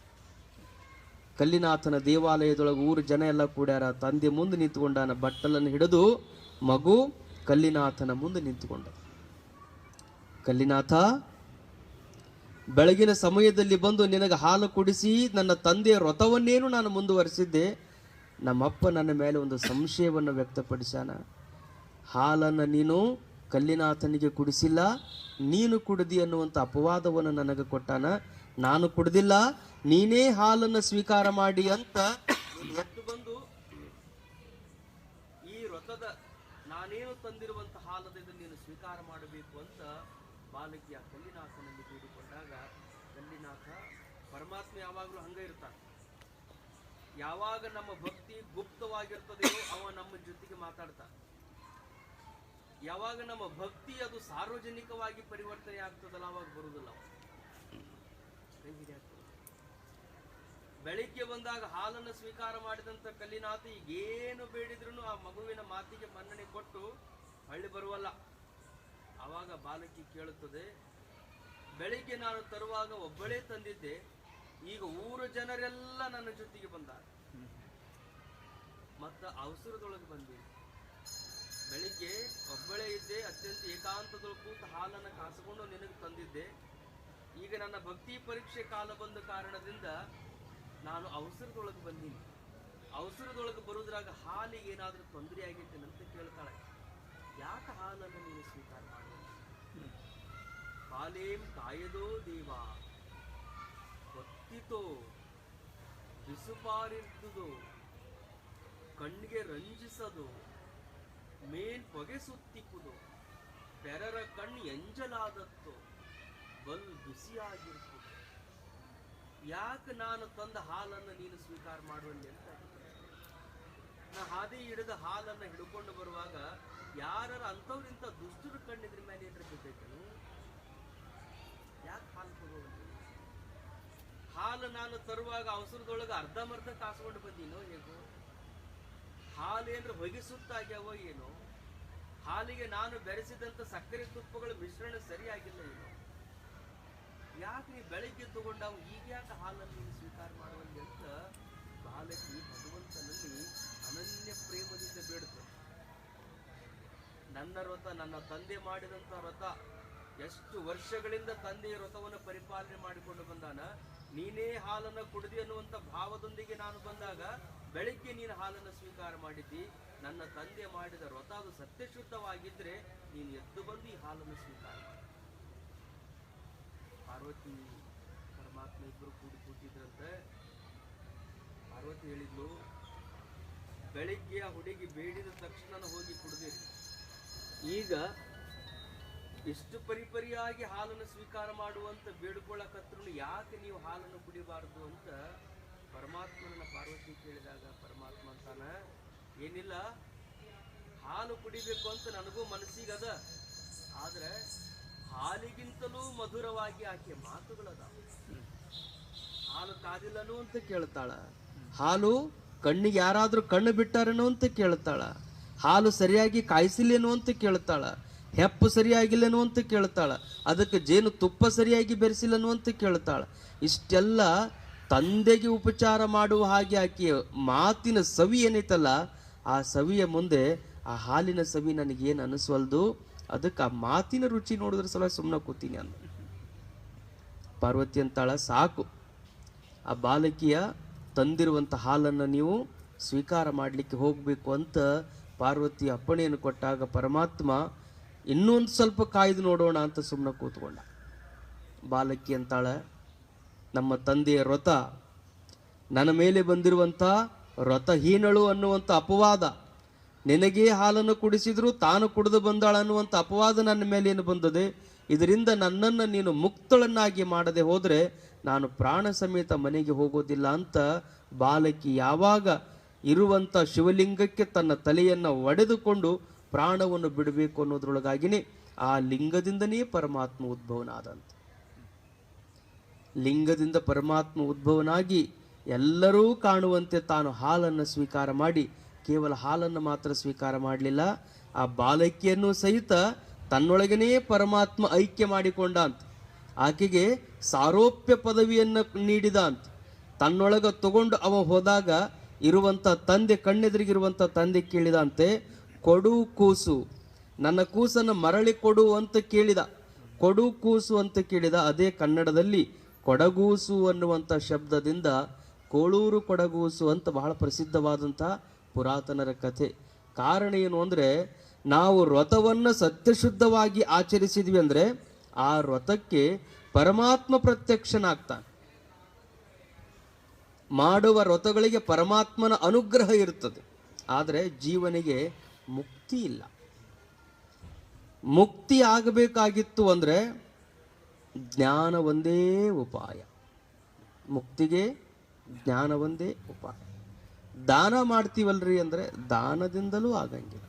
ಕಲ್ಲಿನಾಥನ ದೇವಾಲಯದೊಳಗೆ ಊರು ಜನ ಎಲ್ಲ ಕೂಡ್ಯಾರ. ತಂದೆ ಮುಂದೆ ನಿಂತ್ಕೊಂಡಾನ, ಬಟ್ಟಲನ್ನು ಹಿಡಿದು ಮಗು ಕಲ್ಲಿನಾಥನ ಮುಂದೆ ನಿಂತುಕೊಂಡ. ಕಲ್ಲಿನಾಥ, ಬೆಳಗಿನ ಸಮಯದಲ್ಲಿ ಬಂದು ನಿನಗೆ ಹಾಲು ಕುಡಿಸಿ ನನ್ನ ತಂದೆಯ ವ್ರತವನ್ನೇನು ನಾನು ಮುಂದುವರಿಸಿದ್ದೆ. ನಮ್ಮಪ್ಪ ನನ್ನ ಮೇಲೆ ಒಂದು ಸಂಶಯವನ್ನು ವ್ಯಕ್ತಪಡಿಸಾನ. ಹಾಲನ್ನು ನೀನು ಕಲ್ಲಿನಾಥನಿಗೆ ಕುಡಿಸಿಲ್ಲ, ನೀನು ಕುಡಿದಿ ಅನ್ನುವಂಥ ಅಪವಾದವನ್ನು ನನಗೆ ಕೊಟ್ಟಾನ. ನಾನು ಕುಡ್ದಿಲ್ಲ, ನೀನೇ ಹಾಲನ್ನು ಸ್ವೀಕಾರ ಮಾಡಿ ಅಂತ ಎದ್ದು ಬಂದು ಈ ವ್ರತದ ನಾನೇನು ತಂದಿರುವಂಥ ಹಾಲದ ನೀನು ಸ್ವೀಕಾರ ಮಾಡಬೇಕು ಅಂತ ಬಾಲಕಿಯ ಕಲ್ಲಿನಾಥನಲ್ಲಿ ಬೇಡಿಕೊಂಡಾಗ ಕಲ್ಲಿನಾಥ ಪರಮಾತ್ಮ ಯಾವಾಗಲೂ ಹಂಗ ಇರ್ತಾನೆ. ಯಾವಾಗ ನಮ್ಮ ಭಕ್ತಿ ಗುಪ್ತವಾಗಿರ್ತದೆಯೋ ಅವ ನಮ್ಮ ಜೊತೆಗೆ ಮಾತಾಡ್ತಾನೆ. ಯಾವಾಗ ನಮ್ಮ ಭಕ್ತಿ ಅದು ಸಾರ್ವಜನಿಕವಾಗಿ ಪರಿವರ್ತನೆ ಆಗ್ತದಲ್ಲ ಅವಾಗ ಬರುವುದಿಲ್ಲ. ಬೆಳಿಗ್ಗೆ ಬಂದಾಗ ಹಾಲನ್ನು ಸ್ವೀಕಾರ ಮಾಡಿದಂತ ಕಲ್ಲಿನಾಥ ಈಗೇನು ಬೇಡಿದ್ರು ಆ ಮಗುವಿನ ಮಾತಿಗೆ ಮನ್ನಣೆ ಕೊಟ್ಟು ಹಳ್ಳಿ ಬರುವಲ್ಲ. ಆವಾಗ ಬಾಲಕಿ ಕೇಳುತ್ತದೆ, ಬೆಳಿಗ್ಗೆ ನಾನು ತರುವಾಗ ಒಬ್ಬಳೇ ತಂದಿದ್ದೆ, ಈಗ ಊರ ಜನರೆಲ್ಲ ನನ್ನ ಜೊತೆಗೆ ಬಂದಾರ. ಮತ್ತ ಅವಸರದೊಳಗೆ ಬಂದೆ. ಬೆಳಿಗ್ಗೆ ಒಬ್ಬಳೇ ಇದ್ದೆ, ಅತ್ಯಂತ ಏಕಾಂತದೊಳಗೆ ಕೂತು ಹಾಲನ್ನು ಕಾಸಿಕೊಂಡು ನಿನಗೆ ತಂದಿದ್ದೆ. ಈಗ ನನ್ನ ಭಕ್ತಿ ಪರೀಕ್ಷೆ ಕಾಲ ಬಂದ ಕಾರಣದಿಂದ ನಾನು ಅವಸರದೊಳಗೆ ಬಂದೀನಿ. ಅವಸರದೊಳಗೆ ಬರುವುದ್ರಾಗ ಹಾಲಿಗೆ ಏನಾದರೂ ತೊಂದರೆ ಆಗೈತೇನೆ ಅಂತ ಕೇಳ್ತಾಳೆ. ಯಾಕೆ ಹಾಲನ್ನು ನೀನು ಸ್ವೀಕಾರ ಮಾಡುವ? ಹಾಲೇಂ ಕಾಯದೋ ದೇವ ಗೊತ್ತಿತೋ ಬಿಸುಪಾರಿರ್ತದೋ ಕಣ್ಣಿಗೆ ರಂಜಿಸದು ಮೇಲ್ ಪೊಗೆ ಸುತ್ತಿಕ್ಕುದು ಪೆರರ ಕಣ್ಣು ಎಂಜಲಾದತ್ತು ಬಲ್ ಬಿಸಿಯಾಗಿರ್ತದೆ. ಯಾಕೆ ನಾನು ತಂದ ಹಾಲನ್ನು ನೀನು ಸ್ವೀಕಾರ ಮಾಡುವಲ್ಲಿ ಅಂತ ನಾ ಹಾದಿ ಹಿಡಿದ ಹಾಲನ್ನು ಹಿಡ್ಕೊಂಡು ಬರುವಾಗ ಯಾರ ಅಂಥವ್ರಿಂತ ದುಷ್ಟರ ಕಣ್ಣಿದ್ರ ಮೇಲೆ ಏನ್ರ ಬಿದ್ದೈತನು? ಯಾಕೆ ಹಾಲು ತಗೋಬಂದಿ? ಹಾಲು ನಾನು ತರುವಾಗ ಅವಸರದೊಳಗೆ ಅರ್ಧಮರ್ಧ ಕಾಸ್ಕೊಂಡು ಬಂದೀನೋ ಹೇಗೋ? ಹಾಲೇನ್ರ ಹೊಗಿಸುತ್ತಾಗ್ಯಾವೋ ಏನೋ? ಹಾಲಿಗೆ ನಾನು ಬೆರೆಸಿದಂತ ಸಕ್ಕರೆ ತುಪ್ಪಗಳ ಮಿಶ್ರಣ ಸರಿಯಾಗಿಲ್ಲ ಏನೋ? ಯಾಕೆ ನೀ ಬೆಳಿಗ್ಗೆ ತಗೊಂಡಾವು ಈಗ ಯಾಕೆ ಹಾಲನ್ನು ನೀನು ಸ್ವೀಕಾರ ಮಾಡುವಲ್ಲಿ ಅಂತ ಬಾಲಕಿ ಭಗವಂತನಲ್ಲಿ ಅನನ್ಯ ಪ್ರೇಮದಿಂದ ಬೇಡುತ್ತೆ. ನನ್ನ ವ್ರತ, ನನ್ನ ತಂದೆ ಮಾಡಿದಂಥ ವ್ರತ, ಎಷ್ಟು ವರ್ಷಗಳಿಂದ ತಂದೆಯ ವ್ರತವನ್ನು ಪರಿಪಾಲನೆ ಮಾಡಿಕೊಂಡು ಬಂದಾನ. ನೀನೇ ಹಾಲನ್ನು ಕುಡಿದಿ ಅನ್ನುವಂಥ ಭಾವದೊಂದಿಗೆ ನಾನು ಬಂದಾಗ ಬೆಳಿಗ್ಗೆ ನೀನು ಹಾಲನ್ನು ಸ್ವೀಕಾರ ಮಾಡಿದ್ದಿ. ನನ್ನ ತಂದೆ ಮಾಡಿದ ವ್ರತ ಅದು ಸತ್ಯಶುದ್ಧವಾಗಿದ್ರೆ ನೀನು ಎದ್ದು ಬಂದು ಈ ಹಾಲನ್ನು ಸ್ವೀಕಾರ ಮಾಡಿ. ಪಾರ್ವತಿ ಪರಮಾತ್ಮ ಇಬ್ಬರು ಕೂತಿದ್ರಂತೆ. ಪಾರ್ವತಿ ಹೇಳಿದ್ಲು, ಬೆಳಿಗ್ಗೆ ಆ ಹುಡುಗಿ ಬೇಡಿದ ತಕ್ಷಣ ಹೋಗಿ ಕುಡಿದಿರಿ. ಈಗ ಎಷ್ಟು ಪರಿಪರಿಯಾಗಿ ಹಾಲನ್ನು ಸ್ವೀಕಾರ ಮಾಡುವಂತ ಬೇಡ್ಕೊಳ್ಳಕತ್ರು ಯಾಕೆ ನೀವು ಹಾಲನ್ನು ಕುಡಿಬಾರ್ದು ಅಂತ ಪರಮಾತ್ಮನ ಪಾರ್ವತಿ ಕೇಳಿದಾಗ ಪರಮಾತ್ಮ ಅಂತಾನ, ಏನಿಲ್ಲ, ಹಾಲು ಕುಡಿಬೇಕು ಅಂತ ನನಗೂ ಮನಸ್ಸಿಗದ, ಆದ್ರೆ ಹಾಲಿಗಿಂತಲೂ ಮಧುರವಾಗಿ ಆಕೆ ಮಾತುಗಳದ. ಹಾಲು ಕಾದಿಲ್ಲನು ಅಂತ ಕೇಳ್ತಾಳ, ಹಾಲು ಕಣ್ಣಿಗೆ ಯಾರಾದ್ರೂ ಕಣ್ಣು ಬಿಟ್ಟಾರೇನೋ ಅಂತ ಕೇಳ್ತಾಳ, ಹಾಲು ಸರಿಯಾಗಿ ಕಾಯಿಸಿಲ್ಲೇನೋ ಅಂತ ಕೇಳ್ತಾಳ, ಹೆಪ್ಪು ಸರಿಯಾಗಿಲ್ಲನೋ ಅಂತ ಕೇಳ್ತಾಳ, ಅದಕ್ಕೆ ಜೇನು ತುಪ್ಪ ಸರಿಯಾಗಿ ಬೆರೆಸಿಲ್ಲನು ಅಂತ ಕೇಳ್ತಾಳ. ಇಷ್ಟೆಲ್ಲ ತಂದೆಗೆ ಉಪಚಾರ ಮಾಡುವ ಹಾಗೆ ಆಕೆಯ ಮಾತಿನ ಸವಿ ಏನೈತಲ್ಲ, ಆ ಸವಿಯ ಮುಂದೆ ಆ ಹಾಲಿನ ಸವಿ ನನಗೇನು ಅನಿಸ್ವಲ್ದು. ಅದಕ್ಕೆ ಆ ಮಾತಿನ ರುಚಿ ನೋಡಿದ್ರೆ ಸಲ ಸುಮ್ಮನೆ ಕೂತೀನಿ ಅಂದ. ಪಾರ್ವತಿ ಅಂತಾಳ, ಸಾಕು, ಆ ಬಾಲಕಿಯ ತಂದಿರುವಂಥ ಹಾಲನ್ನು ನೀವು ಸ್ವೀಕಾರ ಮಾಡಲಿಕ್ಕೆ ಹೋಗಬೇಕು ಅಂತ ಪಾರ್ವತಿ ಅಪ್ಪಣೆಯನ್ನು ಕೊಟ್ಟಾಗ ಪರಮಾತ್ಮ ಇನ್ನೊಂದು ಸ್ವಲ್ಪ ಕಾಯ್ದು ನೋಡೋಣ ಅಂತ ಸುಮ್ಮನೆ ಕೂತ್ಕೊಂಡ. ಬಾಲಕಿ ಅಂತಾಳ, ನಮ್ಮ ತಂದೆಯ ವ್ರತ, ನನ್ನ ಮೇಲೆ ಬಂದಿರುವಂಥ ವ್ರತಹೀನಳು ಅನ್ನುವಂಥ ಅಪವಾದ ನಿನಗೇ ಹಾಲನ್ನು ಕುಡಿಸಿದ್ರು ತಾನು ಕುಡಿದು ಬಂದಾಳ ಅನ್ನುವಂಥ ಅಪವಾದ ನನ್ನ ಮೇಲೆ ಏನು ಬಂದದೆ, ಇದರಿಂದ ನನ್ನನ್ನು ನೀನು ಮುಕ್ತಳನ್ನಾಗಿ ಮಾಡದೆ ಹೋದರೆ ನಾನು ಪ್ರಾಣ ಸಮೇತ ಮನೆಗೆ ಹೋಗೋದಿಲ್ಲ ಅಂತ ಬಾಲಕಿ ಯಾವಾಗ ಇರುವಂಥ ಶಿವಲಿಂಗಕ್ಕೆ ತನ್ನ ತಲೆಯನ್ನು ಒಡೆದುಕೊಂಡು ಪ್ರಾಣವನ್ನು ಬಿಡಬೇಕು ಅನ್ನೋದ್ರೊಳಗಾಗಿನೇ ಆ ಲಿಂಗದಿಂದನೇ ಪರಮಾತ್ಮ ಉದ್ಭವನಾದಂತೆ. ಲಿಂಗದಿಂದ ಪರಮಾತ್ಮ ಉದ್ಭವನಾಗಿ ಎಲ್ಲರೂ ಕಾಣುವಂತೆ ತಾನು ಹಾಲನ್ನು ಸ್ವೀಕಾರ ಮಾಡಿ, ಕೇವಲ ಹಾಲನ್ನು ಮಾತ್ರ ಸ್ವೀಕಾರ ಮಾಡಲಿಲ್ಲ, ಆ ಬಾಲಕಿಯನ್ನು ಸಹಿತ ತನ್ನೊಳಗನೇ ಪರಮಾತ್ಮ ಐಕ್ಯ ಮಾಡಿಕೊಂಡ ಅಂತ. ಆಕೆಗೆ ಸಾರೋಪ್ಯ ಪದವಿಯನ್ನು ನೀಡಿದ ಅಂತ. ತನ್ನೊಳಗ ತಗೊಂಡು ಅವ ಹೋದಾಗ ಇರುವಂಥ ತಂದೆ, ಕಣ್ಣೆದುರಿಗಿರುವಂಥ ತಂದೆ ಕೇಳಿದಂತೆ, ಕೊಡು ಕೂಸು, ನನ್ನ ಕೂಸನ್ನು ಮರಳಿ ಕೊಡು ಅಂತ ಕೇಳಿದ. ಕೊಡು ಕೂಸು ಅಂತ ಕೇಳಿದ. ಅದೇ ಕನ್ನಡದಲ್ಲಿ ಕೊಡಗೂಸು ಅನ್ನುವಂಥ ಶಬ್ದದಿಂದ ಕೋಳೂರು ಕೊಡಗೂಸು ಅಂತ ಬಹಳ ಪ್ರಸಿದ್ಧವಾದಂಥ ಪುರಾತನರ ಕಥೆ. ಕಾರಣ ಏನು ಅಂದರೆ, ನಾವು ವ್ರತವನ್ನು ಸತ್ಯಶುದ್ಧವಾಗಿ ಆಚರಿಸಿದ್ವಿ ಅಂದರೆ ಆ ವ್ರತಕ್ಕೆ ಪರಮಾತ್ಮ ಪ್ರತ್ಯಕ್ಷನಾಗ್ತಾನೆ. ಮಾಡುವ ವ್ರತಗಳಿಗೆ ಪರಮಾತ್ಮನ ಅನುಗ್ರಹ ಇರ್ತದೆ. ಆದರೆ ಜೀವನಿಗೆ ಮುಕ್ತಿ ಇಲ್ಲ. ಮುಕ್ತಿ ಆಗಬೇಕಾಗಿತ್ತು ಅಂದರೆ ಜ್ಞಾನ ಒಂದೇ ಉಪಾಯ. ಮುಕ್ತಿಗೆ ಜ್ಞಾನ ಒಂದೇ ಉಪಾಯ. ದಾನ ಮಾಡ್ತೀವಲ್ರಿ ಅಂದರೆ ದಾನದಿಂದಲೂ ಆಗಂಗಿಲ್ಲ.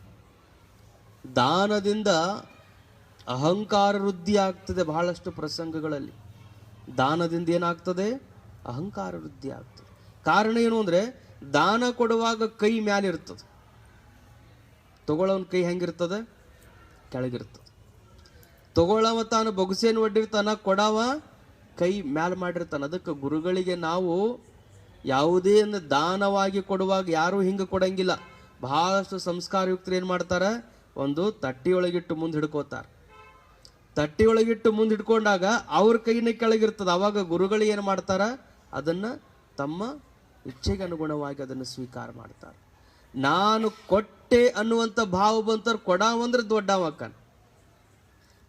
ದಾನದಿಂದ ಅಹಂಕಾರ ವೃದ್ಧಿ ಆಗ್ತದೆ. ಬಹಳಷ್ಟು ಪ್ರಸಂಗಗಳಲ್ಲಿ ದಾನದಿಂದ ಏನಾಗ್ತದೆ? ಅಹಂಕಾರ ವೃದ್ಧಿ ಆಗ್ತದೆ. ಕಾರಣ ಏನು ಅಂದರೆ, ದಾನ ಕೊಡುವಾಗ ಕೈ ಮ್ಯಾಲಿರ್ತದೆ, ತಗೊಳ್ಳೋನ್ ಕೈ ಹೆಂಗಿರ್ತದೆ? ಕೆಳಗಿರ್ತದೆ. ತಗೊಳ್ಳವ ತಾನು ಬೊಗಸೇನು ಒಡ್ಡಿರ್ತಾನ, ಕೊಡವ ಕೈ ಮ್ಯಾಲ ಮಾಡಿರ್ತಾನೆ. ಅದಕ್ಕೆ ಗುರುಗಳಿಗೆ ನಾವು ಯಾವುದೇ ದಾನವಾಗಿ ಕೊಡುವಾಗ ಯಾರೂ ಹಿಂಗೆ ಕೊಡಂಗಿಲ್ಲ. ಬಹಳಷ್ಟು ಸಂಸ್ಕಾರಯುಕ್ತರು ಏನು ಮಾಡ್ತಾರೆ? ಒಂದು ತಟ್ಟಿಯೊಳಗಿಟ್ಟು ಮುಂದೆ ಹಿಡ್ಕೋತಾರೆ. ತಟ್ಟಿಯೊಳಗಿಟ್ಟು ಮುಂದೆ ಹಿಡ್ಕೊಂಡಾಗ ಅವ್ರ ಕೈನ ಕೆಳಗಿರ್ತದೆ. ಅವಾಗ ಗುರುಗಳು ಏನು ಮಾಡ್ತಾರೆ? ಅದನ್ನು ತಮ್ಮ ಇಚ್ಛೆಗೆ ಅನುಗುಣವಾಗಿ ಅದನ್ನು ಸ್ವೀಕಾರ ಮಾಡ್ತಾರೆ. ನಾನು ಕೊಟ್ಟೆ ಅನ್ನುವಂಥ ಭಾವ ಬಂತಾರೆ. ಕೊಡಾವಂದ್ರೆ ದೊಡ್ಡವಕ್ಕನ,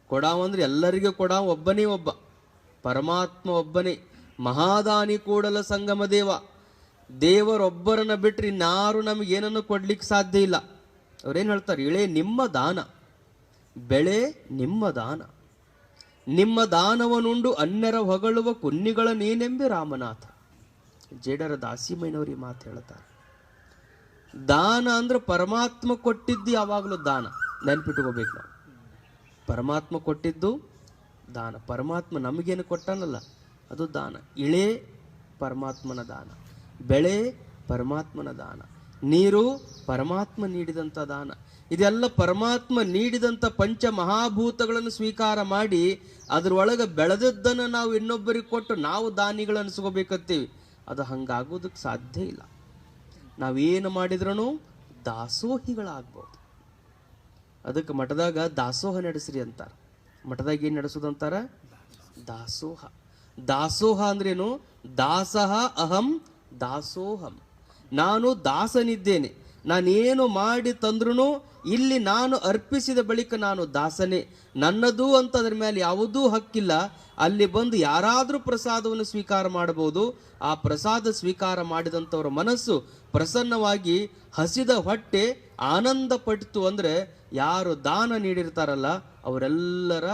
ಕೊಡಾವಂದ್ರೆ ಎಲ್ಲರಿಗೂ ಕೊಡಾವ ಒಬ್ಬನೇ ಒಬ್ಬ, ಪರಮಾತ್ಮ ಒಬ್ಬನೇ. ಮಹಾದಾನಿ ಕೂಡಲ ಸಂಗಮ ದೇವ, ದೇವರೊಬ್ಬರನ್ನ ಬಿಟ್ಟರೆ ಇನ್ನಾರು ನಮಗೇನನ್ನು ಕೊಡ್ಲಿಕ್ಕೆ ಸಾಧ್ಯ ಇಲ್ಲ. ಅವ್ರೇನು ಹೇಳ್ತಾರೆ? ಇಳೆ ನಿಮ್ಮ ದಾನ, ಬೆಳೆ ನಿಮ್ಮ ದಾನ, ನಿಮ್ಮ ದಾನವನುಂಡು ಅನ್ಯರ ಹೊಗಳುವ ಕುನ್ನಿಗಳ ನೀನೆಂಬೆ ರಾಮನಾಥ. ಜೇಡರ ದಾಸಿಮಯ್ಯನವ್ರಿಗೆ ಮಾತು ಹೇಳ್ತಾರೆ. ದಾನ ಅಂದ್ರೆ ಪರಮಾತ್ಮ ಕೊಟ್ಟಿದ್ದು ಯಾವಾಗಲೂ ದಾನ. ನೆನ್ಪಿಟ್ಕೋಬೇಕು ನಾವು. ಪರಮಾತ್ಮ ಕೊಟ್ಟಿದ್ದು ದಾನ. ಪರಮಾತ್ಮ ನಮಗೇನು ಕೊಟ್ಟಾನಲ್ಲ ಅದು ದಾನ. ಇಳೆ ಪರಮಾತ್ಮನ ದಾನ, ಬೆಳೆ ಪರಮಾತ್ಮನ ದಾನ, ನೀರು ಪರಮಾತ್ಮ ನೀಡಿದಂಥ ದಾನ. ಇದೆಲ್ಲ ಪರಮಾತ್ಮ ನೀಡಿದಂಥ ಪಂಚ ಮಹಾಭೂತಗಳನ್ನು ಸ್ವೀಕಾರ ಮಾಡಿ ಅದರೊಳಗೆ ಬೆಳೆದದ್ದನ್ನು ನಾವು ಇನ್ನೊಬ್ಬರಿಗೆ ಕೊಟ್ಟು ನಾವು ದಾನಿಗಳು ಅನಿಸ್ಕೋಬೇಕತ್ತೀವಿ. ಅದು ಹಂಗಾಗೋದಕ್ಕೆ ಸಾಧ್ಯ ಇಲ್ಲ. ನಾವೇನು ಮಾಡಿದ್ರೂ ದಾಸೋಹಿಗಳಾಗ್ಬೋದು. ಅದಕ್ಕೆ ಮಠದಾಗ ದಾಸೋಹ ನಡೆಸ್ರಿ ಅಂತಾರೆ. ಮಠದಾಗ ಏನು ನಡೆಸೋದಂತಾರೆ? ದಾಸೋಹ. ದಾಸೋಹ ಅಂದ್ರೇನು? ದಾಸಃ ಅಹಂ ದಾಸೋಹಂ. ನಾನು ದಾಸನಿದ್ದೇನೆ. ನಾನೇನು ಮಾಡಿ ತಂದ್ರೂ ಇಲ್ಲಿ ನಾನು ಅರ್ಪಿಸಿದ ಬಳಿಕ ನಾನು ದಾಸನೇ. ನನ್ನದು ಅಂತ ಅದರ ಮೇಲೆ ಯಾವುದೂ ಹಕ್ಕಿಲ್ಲ. ಅಲ್ಲಿ ಬಂದು ಯಾರಾದರೂ ಪ್ರಸಾದವನ್ನು ಸ್ವೀಕಾರ ಮಾಡಬಹುದು. ಆ ಪ್ರಸಾದ ಸ್ವೀಕಾರ ಮಾಡಿದಂಥವ್ರ ಮನಸ್ಸು ಪ್ರಸನ್ನವಾಗಿ ಹಸಿದ ಹೊಟ್ಟೆ ಆನಂದ ಪಟ್ಟಿತು ಅಂದರೆ ಯಾರು ದಾನ ನೀಡಿರ್ತಾರಲ್ಲ ಅವರೆಲ್ಲರ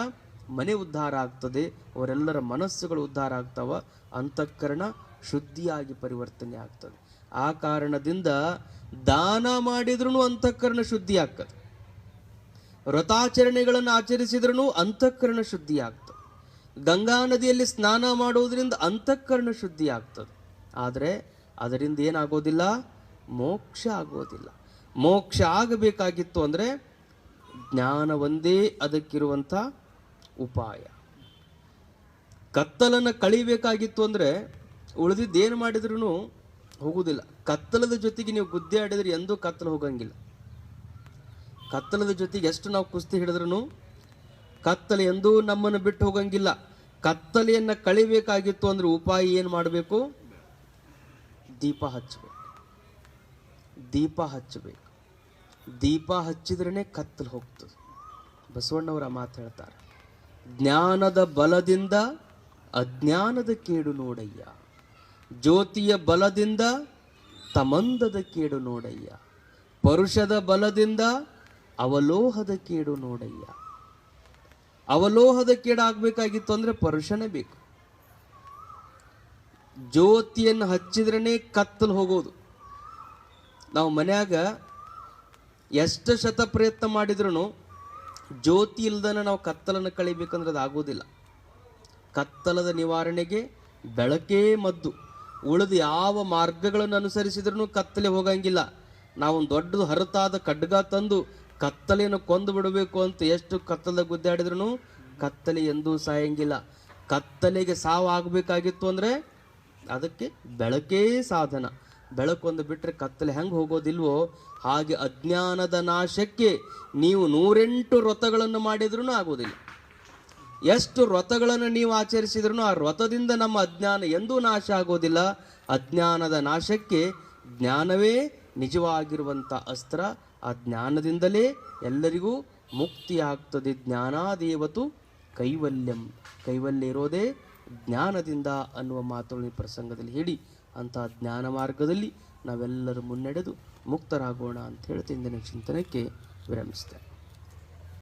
ಮನೆ ಉದ್ಧಾರ ಆಗ್ತದೆ, ಅವರೆಲ್ಲರ ಮನಸ್ಸುಗಳು ಉದ್ಧಾರ ಆಗ್ತಾವ, ಅಂತಃಕರಣ ಶುದ್ಧಿಯಾಗಿ ಪರಿವರ್ತನೆ ಆಗ್ತದೆ. ಆ ಕಾರಣದಿಂದ ದಾನ ಮಾಡಿದ್ರೂ ಅಂತಃಕರಣ ಶುದ್ಧಿ ಆಗ್ತದೆ. ವ್ರತಾಚರಣೆಗಳನ್ನು ಆಚರಿಸಿದ್ರೂ ಅಂತಃಕರಣ ಶುದ್ಧಿ ಆಗ್ತದೆ. ಗಂಗಾ ನದಿಯಲ್ಲಿ ಸ್ನಾನ ಮಾಡುವುದರಿಂದ ಅಂತಃಕರಣ ಶುದ್ಧಿ ಆಗ್ತದೆ. ಆದರೆ ಅದರಿಂದ ಏನಾಗೋದಿಲ್ಲ? ಮೋಕ್ಷ ಆಗೋದಿಲ್ಲ. ಮೋಕ್ಷ ಆಗಬೇಕಾಗಿತ್ತು ಅಂದರೆ ಜ್ಞಾನ ಒಂದೇ ಅದಕ್ಕಿರುವಂಥ ಉಪಾಯ. ಕತ್ತಲನ್ನು ಕಳಿಬೇಕಾಗಿತ್ತು ಅಂದರೆ ಉಳಿದಿದ್ದೇನು ಮಾಡಿದ್ರೂ ಹೋಗುವುದಿಲ್ಲ. ಕತ್ತಲದ ಜೊತೆಗೆ ನೀವು ಗುದ್ದೆ ಆಡಿದ್ರೆ ಎಂದೂ ಕತ್ತಲು ಹೋಗಂಗಿಲ್ಲ. ಕತ್ತಲದ ಜೊತೆಗೆ ಎಷ್ಟು ನಾವು ಕುಸ್ತಿ ಹಿಡಿದ್ರೂ ಕತ್ತಲೆ ಎಂದೂ ನಮ್ಮನ್ನು ಬಿಟ್ಟು ಹೋಗಂಗಿಲ್ಲ. ಕತ್ತಲೆಯನ್ನು ಕಳಿಬೇಕಾಗಿತ್ತು ಅಂದರೆ ಉಪಾಯ ಏನು ಮಾಡಬೇಕು? ದೀಪ ಹಚ್ಚಬೇಕು. ದೀಪ ಹಚ್ಚಬೇಕು. ದೀಪ ಹಚ್ಚಿದ್ರೇ ಕತ್ತಲು ಹೋಗ್ತದೆ. ಬಸವಣ್ಣವರ ಮಾತು ಹೇಳ್ತಾರೆ, ಜ್ಞಾನದ ಬಲದಿಂದ ಅಜ್ಞಾನದ ಕೇಡು ನೋಡಯ್ಯ, ಜ್ಯೋತಿಯ ಬಲದಿಂದ ತಮಂದದ ಕೇಡು ನೋಡಯ್ಯ, ಪರುಷದ ಬಲದಿಂದ ಅವಲೋಹದ ಕೇಡು ನೋಡಯ್ಯ. ಅವಲೋಹದ ಕೇಡಾಗಬೇಕಾಗಿತ್ತು ಅಂದ್ರೆ ಪರುಷನೇ ಬೇಕು. ಜ್ಯೋತಿಯನ್ನು ಹಚ್ಚಿದ್ರೇ ಕತ್ತಲು ಹೋಗೋದು. ನಾವು ಮನ್ಯಾಗ ಎಷ್ಟು ಶತ ಪ್ರಯತ್ನ ಮಾಡಿದ್ರು ಜ್ಯೋತಿ ಇಲ್ದನ ನಾವು ಕತ್ತಲನ್ನು ಕಳಿಬೇಕಂದ್ರೆ ಅದು ಆಗೋದಿಲ್ಲ. ಕತ್ತಲದ ನಿವಾರಣೆಗೆ ಬೆಳಕೇ ಮದ್ದು. ಉಳಿದು ಯಾವ ಮಾರ್ಗಗಳನ್ನು ಅನುಸರಿಸಿದ್ರೂ ಕತ್ತಲೆ ಹೋಗಂಗಿಲ್ಲ. ನಾವೊಂದು ದೊಡ್ಡದು ಹರತಾದ ಖಡ್ಗ ತಂದು ಕತ್ತಲೆಯನ್ನು ಕೊಂದು ಬಿಡಬೇಕು ಅಂತ ಎಷ್ಟು ಕತ್ತಲ ಗುದ್ದಾಡಿದ್ರು ಕತ್ತಲೆ ಎಂದೂ ಸಾಯಂಗಿಲ್ಲ. ಕತ್ತಲೆಗೆ ಸಾವು ಆಗಬೇಕಾಗಿತ್ತು ಅಂದರೆ ಅದಕ್ಕೆ ಬೆಳಕೇ ಸಾಧನ. ಬೆಳಕೊಂದು ಬಿಟ್ಟರೆ ಕತ್ತಲೆ ಹೆಂಗೆ ಹೋಗೋದಿಲ್ವೋ ಹಾಗೆ ಅಜ್ಞಾನದ ನಾಶಕ್ಕೆ ನೀವು 108 ವ್ರತಗಳನ್ನು ಮಾಡಿದ್ರೂ ಆಗೋದಿಲ್ಲ. ಎಷ್ಟು ವ್ರತಗಳನ್ನು ನೀವು ಆಚರಿಸಿದ್ರೂ ಆ ವ್ರತದಿಂದ ನಮ್ಮ ಅಜ್ಞಾನ ಎಂದೂ ನಾಶ ಆಗೋದಿಲ್ಲ. ಅಜ್ಞಾನದ ನಾಶಕ್ಕೆ ಜ್ಞಾನವೇ ನಿಜವಾಗಿರುವಂಥ ಅಸ್ತ್ರ. ಆ ಜ್ಞಾನದಿಂದಲೇ ಎಲ್ಲರಿಗೂ ಮುಕ್ತಿ ಆಗ್ತದೆ. ಜ್ಞಾನಾದೇವತು ಕೈವಲ್ಯಂ. ಕೈವಲ್ಯ ಇರೋದೇ ಜ್ಞಾನದಿಂದ ಅನ್ನುವ ಮಾತುಗಳ ಪ್ರಸಂಗದಲ್ಲಿ ಹೇಳಿ ಅಂತಹ ಜ್ಞಾನ ಮಾರ್ಗದಲ್ಲಿ ನಾವೆಲ್ಲರೂ ಮುನ್ನಡೆದು ಮುಕ್ತರಾಗೋಣ ಅಂತ ಹೇಳ್ತಾ ಇಂದಿನ ಚಿಂತನಕ್ಕೆ ವಿರಮಿಸ್ತೇನೆ.